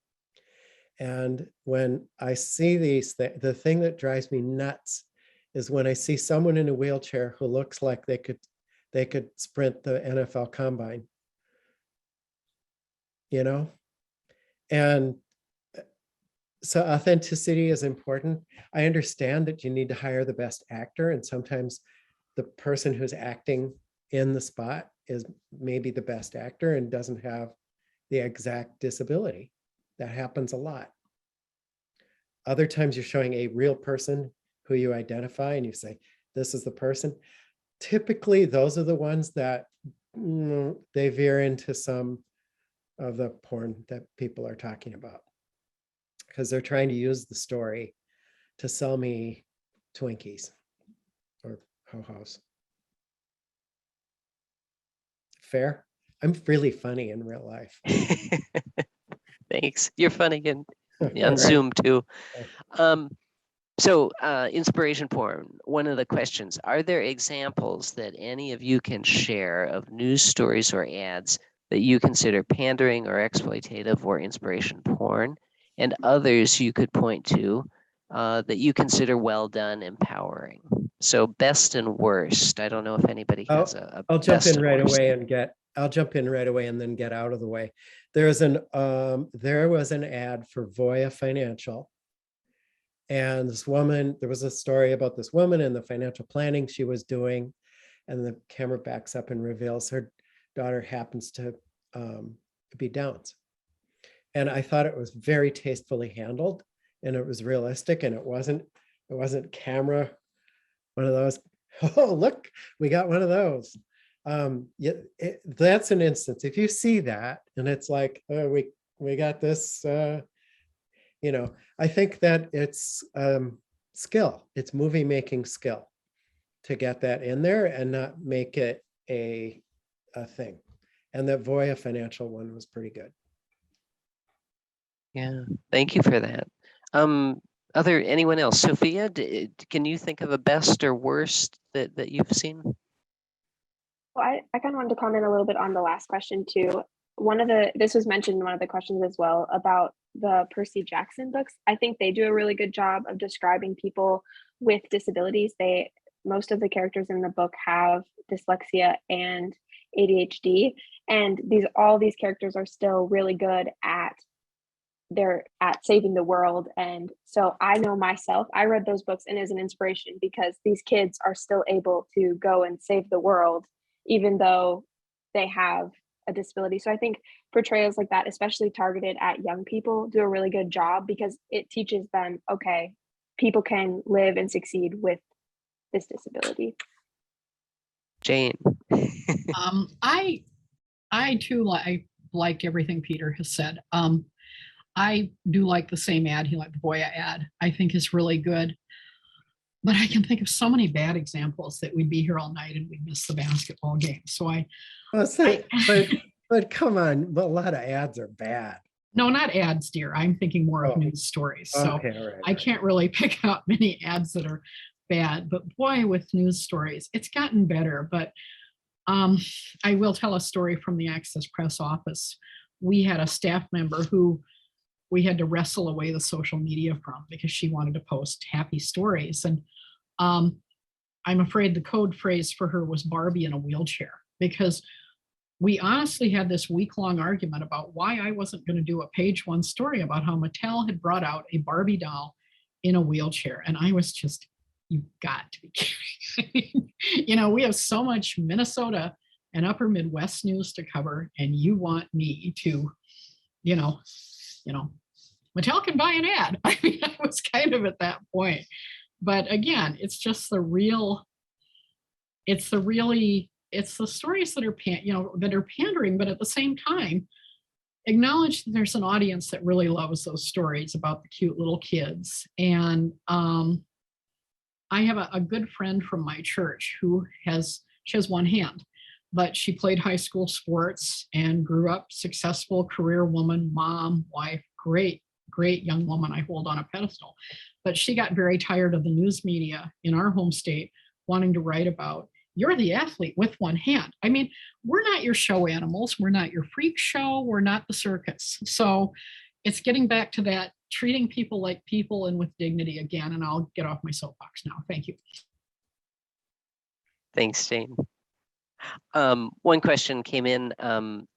And when I see these, the thing that drives me nuts is when I see someone in a wheelchair who looks like they could sprint the NFL combine, you know? And so authenticity is important. I understand that you need to hire the best actor, and sometimes the person who's acting in the spot is maybe the best actor and doesn't have the exact disability. That happens a lot. Other times you're showing a real person who you identify and you say, this is the person. Typically, those are the ones that they veer into some of the porn that people are talking about, because they're trying to use the story to sell me Twinkies or ho-hos. Fair? I'm really funny in real life. Thanks. You're funny on Right. Zoom too. So inspiration porn, one of the questions, are there examples that any of you can share of news stories or ads that you consider pandering or exploitative or inspiration porn, and others you could point to that you consider well done, empowering? So best and worst. I don't know if anybody has a I'll jump best in and right worst. away and then get out of the way. There was an ad for Voya Financial. And this woman, there was a story about this woman and the financial planning she was doing. And the camera backs up and reveals her daughter happens to be Downs. And I thought it was very tastefully handled, and it was realistic, and it wasn't camera, one of those, oh, look, we got one of those. That's an instance. If you see that and it's like, oh, we got this, I think that it's skill. It's movie making skill to get that in there and not make it a thing. And that Voya Financial one was pretty good. Yeah, thank you for that. Anyone else? Sophia, can you think of a best or worst that you've seen? Well, I kind of wanted to comment a little bit on the last question too. This was mentioned in one of the questions as well about the Percy Jackson books. I think they do a really good job of describing people with disabilities. Most of the characters in the book have dyslexia and ADHD, and all these characters are still really good at saving the world. And so I know myself, I read those books and as an inspiration, because these kids are still able to go and save the world even though they have a disability. So I think portrayals like that, especially targeted at young people, do a really good job, because it teaches them, okay, people can live and succeed with this disability. Jane. I too like everything Peter has said. I do like the same ad, the Voya ad, I think is really good. But I can think of so many bad examples that we'd be here all night and we'd miss the basketball game. So but come on, a lot of ads are bad. No, not ads, dear. I'm thinking more of news stories. So okay, right. I can't really pick out many ads that are bad, but boy, with news stories, it's gotten better. But I will tell a story from the Access Press office. We had a staff member who we had to wrestle away the social media from because she wanted to post happy stories. And I'm afraid the code phrase for her was Barbie in a wheelchair, because we honestly had this week-long argument about why I wasn't going to do a page one story about how Mattel had brought out a Barbie doll in a wheelchair. And I was just, you've got to be kidding. We have so much Minnesota and upper Midwest news to cover, and you want me to, Mattel can buy an ad. I mean, I was kind of at that point. But again, it's just the stories that are pandering, but at the same time, acknowledge that there's an audience that really loves those stories about the cute little kids. And I have a good friend from my church who she has one hand, but she played high school sports and grew up successful career woman, mom, wife, great young woman I hold on a pedestal. But she got very tired of the news media in our home state wanting to write about, you're the athlete with one hand. I mean, we're not your show animals. We're not your freak show. We're not the circus. So it's getting back to that, treating people like people and with dignity again. And I'll get off my soapbox now. Thank you. Thanks, Jane. One question came in.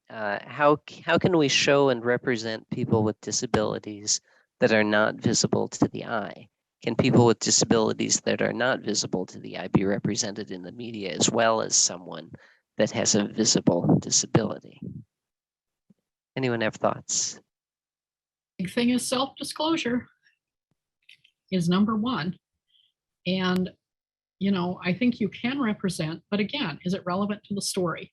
How can we show and represent people with disabilities that are not visible to the eye? Can people with disabilities that are not visible to the eye be represented in the media as well as someone that has a visible disability? Anyone have thoughts? Big thing is self-disclosure is number one. And, I think you can represent, but again, is it relevant to the story?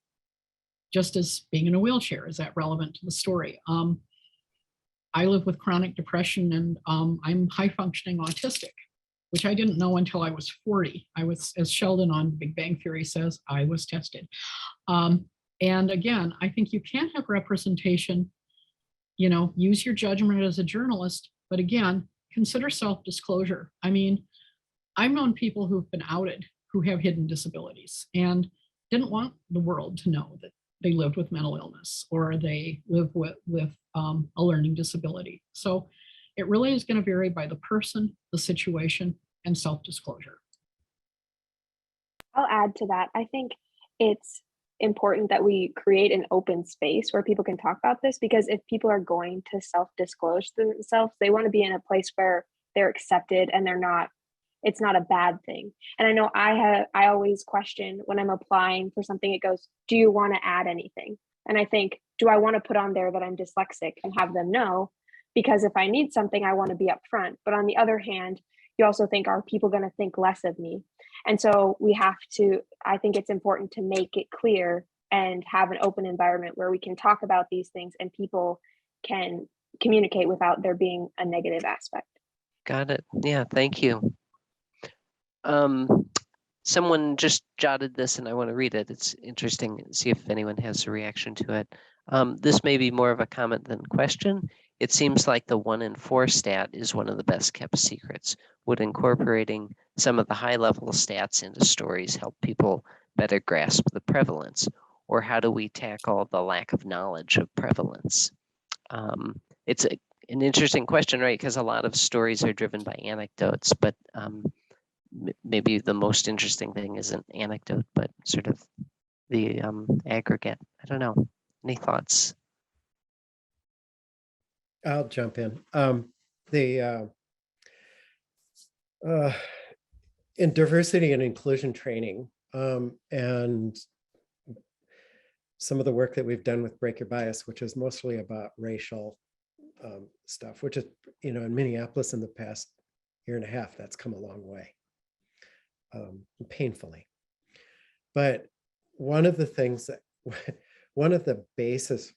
Just as being in a wheelchair, is that relevant to the story? I live with chronic depression and I'm high functioning autistic, which I didn't know until I was 40. I was, as Sheldon on Big Bang Theory says, I was tested. And again, I think you can have representation, use your judgment as a journalist, but again, consider self-disclosure. I mean, I've known people who've been outed who have hidden disabilities and didn't want the world to know that they lived with mental illness or they live with a learning disability. So it really is going to vary by the person, the situation, and self-disclosure. I'll add to that. I think it's important that we create an open space where people can talk about this, because if people are going to self-disclose themselves, they want to be in a place where they're accepted and it's not a bad thing. And I know I always question when I'm applying for something, it goes, do you want to add anything? And I think, do I want to put on there that I'm dyslexic and have them know? Because if I need something, I want to be upfront. But on the other hand, you also think, are people going to think less of me? And so I think it's important to make it clear and have an open environment where we can talk about these things and people can communicate without there being a negative aspect. Got it. Yeah, thank you. Someone just jotted this and I want to read it. It's interesting. See if anyone has a reaction to it. This may be more of a comment than question. It seems like the 1 in 4 stat is one of the best kept secrets. Would incorporating some of the high level stats into stories help people better grasp the prevalence? Or how do we tackle the lack of knowledge of prevalence? It's an interesting question, right? Because a lot of stories are driven by anecdotes, but maybe the most interesting thing isn't anecdote, but sort of the aggregate. I don't know. Any thoughts? I'll jump in. In diversity and inclusion training, and some of the work that we've done with Break Your Bias, which is mostly about racial stuff, which is, in Minneapolis in the past year and a half, that's come a long way. Painfully. But one of the things that, one of the basis,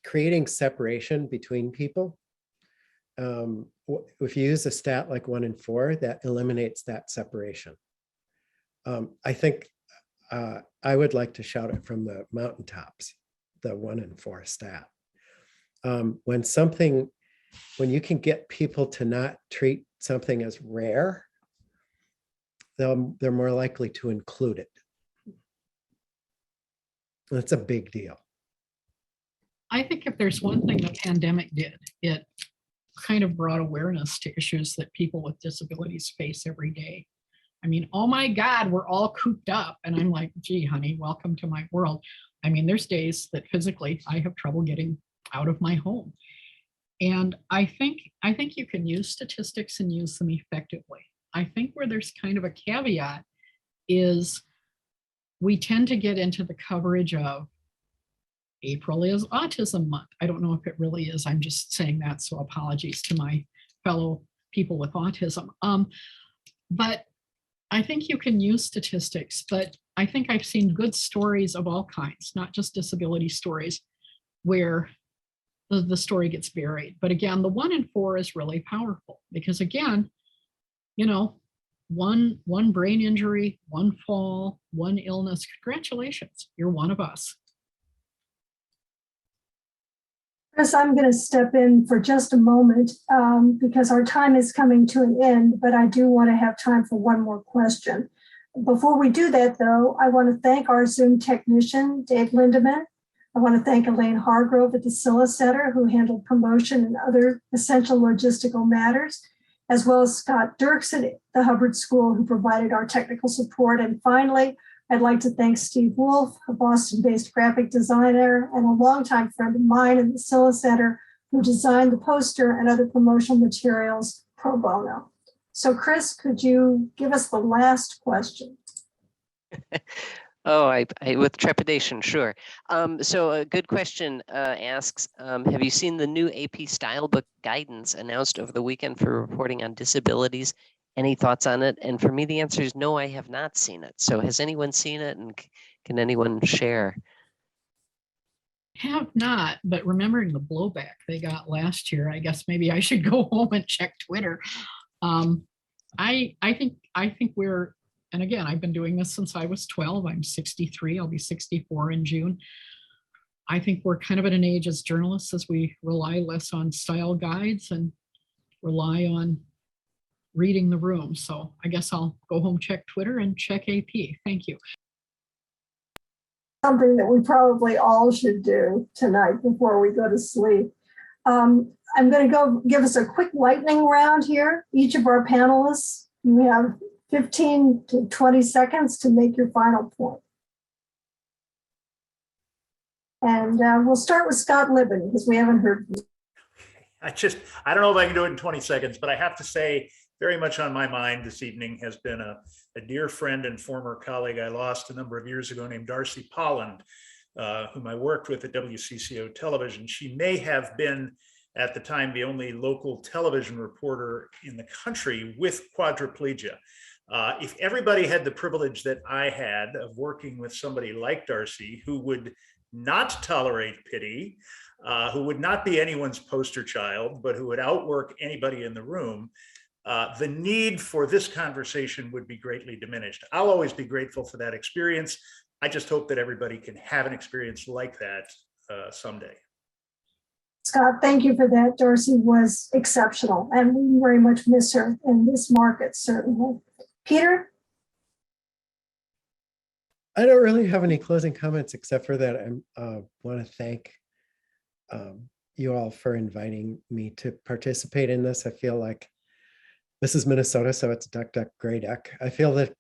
creating separation between people, if you use a stat like 1 in 4, that eliminates that separation. I think I would like to shout it from the mountaintops, the 1 in 4 stat. When you can get people to not treat something as rare, they're more likely to include it. That's a big deal. I think if there's one thing the pandemic did, it kind of brought awareness to issues that people with disabilities face every day. I mean, oh my God, we're all cooped up. And I'm like, gee, honey, welcome to my world. I mean, there's days that physically I have trouble getting out of my home. And I think you can use statistics and use them effectively. I think where there's kind of a caveat is we tend to get into the coverage of April is Autism Month. I don't know if it really is. I'm just saying that, so apologies to my fellow people with autism. But I think you can use statistics, but I think I've seen good stories of all kinds, not just disability stories, where the story gets buried. But again, the 1 in 4 is really powerful because again, one brain injury, one fall, one illness, congratulations, you're one of us. Chris, I'm going to step in for just a moment because our time is coming to an end, but I do want to have time for one more question. Before we do that, though, I want to thank our Zoom technician, Dave Lindeman. I want to thank Elaine Hargrove at the Silha Center, who handled promotion and other essential logistical matters, as well as Scott Dirks at the Hubbard School, who provided our technical support. And finally, I'd like to thank Steve Wolf, a Boston-based graphic designer and a longtime friend of mine in the Silha Center, who designed the poster and other promotional materials pro bono. So Chris, could you give us the last question? Oh, I with trepidation, sure. So a good question asks, have you seen the new AP Stylebook guidance announced over the weekend for reporting on disabilities? Any thoughts on it? And for me, the answer is no, I have not seen it. So has anyone seen it, and can anyone share? Have not, but remembering the blowback they got last year, I guess maybe I should go home and check Twitter. I think we're, and again, I've been doing this since I was 12. I'm 63. I'll be 64 in June. I think we're kind of at an age as journalists as we rely less on style guides and rely on reading the room. So I guess I'll go home, check Twitter, and check AP. Thank you. Something that we probably all should do tonight before we go to sleep. I'm going to go give us a quick lightning round here. Each of our panelists, you have 15 to 20 seconds to make your final point. And we'll start with Scott Libin because we haven't heard. I don't know if I can do it in 20 seconds, but I have to say, very much on my mind this evening has been a dear friend and former colleague I lost a number of years ago named Darcy Polland, whom I worked with at WCCO television. She may have been at the time the only local television reporter in the country with quadriplegia. If everybody had the privilege that I had of working with somebody like Darcy, who would not tolerate pity, who would not be anyone's poster child, but who would outwork anybody in the room, the need for this conversation would be greatly diminished. I'll always be grateful for that experience. I just hope that everybody can have an experience like that someday. Scott, thank you for that. Darcy was exceptional, and we very much miss her in this market, certainly. Peter? I don't really have any closing comments except for that I want to thank you all for inviting me to participate in this. I feel like this is Minnesota, so it's duck, duck, gray duck. I feel like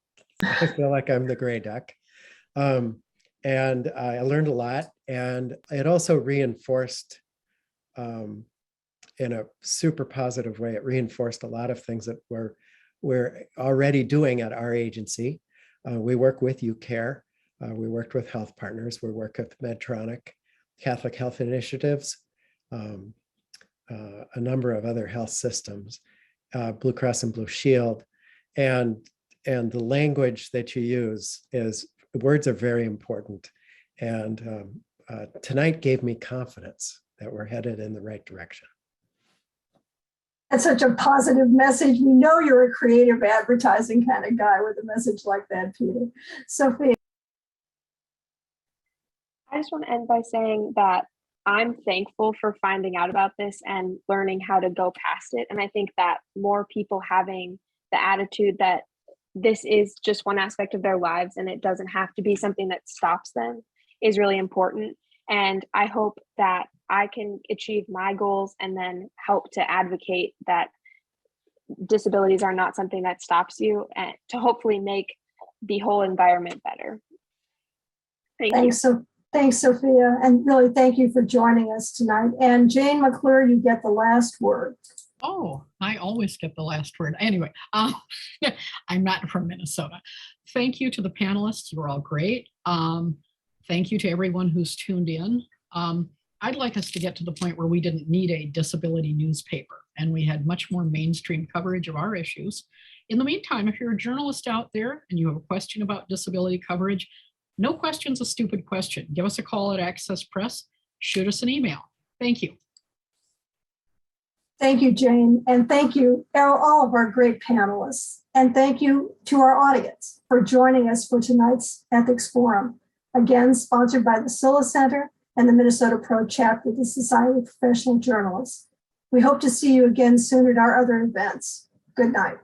I'm the gray duck. And I learned a lot, and it also reinforced in a super positive way. It reinforced a lot of things that we're already doing at our agency. We work with UCare. We worked with health partners. We work with Medtronic, Catholic Health Initiatives, a number of other health systems, Blue Cross and Blue Shield. And the language that you use words are very important. And tonight gave me confidence that we're headed in the right direction. That's such a positive message. We know you're a creative advertising kind of guy with a message like that, Peter. Sophia. I just want to end by saying that I'm thankful for finding out about this and learning how to go past it. And I think that more people having the attitude that this is just one aspect of their lives and it doesn't have to be something that stops them is really important. And I hope that I can achieve my goals and then help to advocate that disabilities are not something that stops you, and to hopefully make the whole environment better. Thanks, Sophia. And really thank you for joining us tonight. And Jane McClure, you get the last word. Oh, I always get the last word. Anyway, I'm not from Minnesota. Thank you to the panelists. You were all great. Thank you to everyone who's tuned in. I'd like us to get to the point where we didn't need a disability newspaper and we had much more mainstream coverage of our issues. In the meantime, if you're a journalist out there and you have a question about disability coverage, no question's a stupid question. Give us a call at Access Press, shoot us an email. Thank you. Thank you, Jane. And thank you, all of our great panelists. And thank you to our audience for joining us for tonight's Ethics Forum. Again, sponsored by the Silha Center and the Minnesota-Pro Chapter of the Society of Professional Journalists. We hope to see you again soon at our other events. Good night.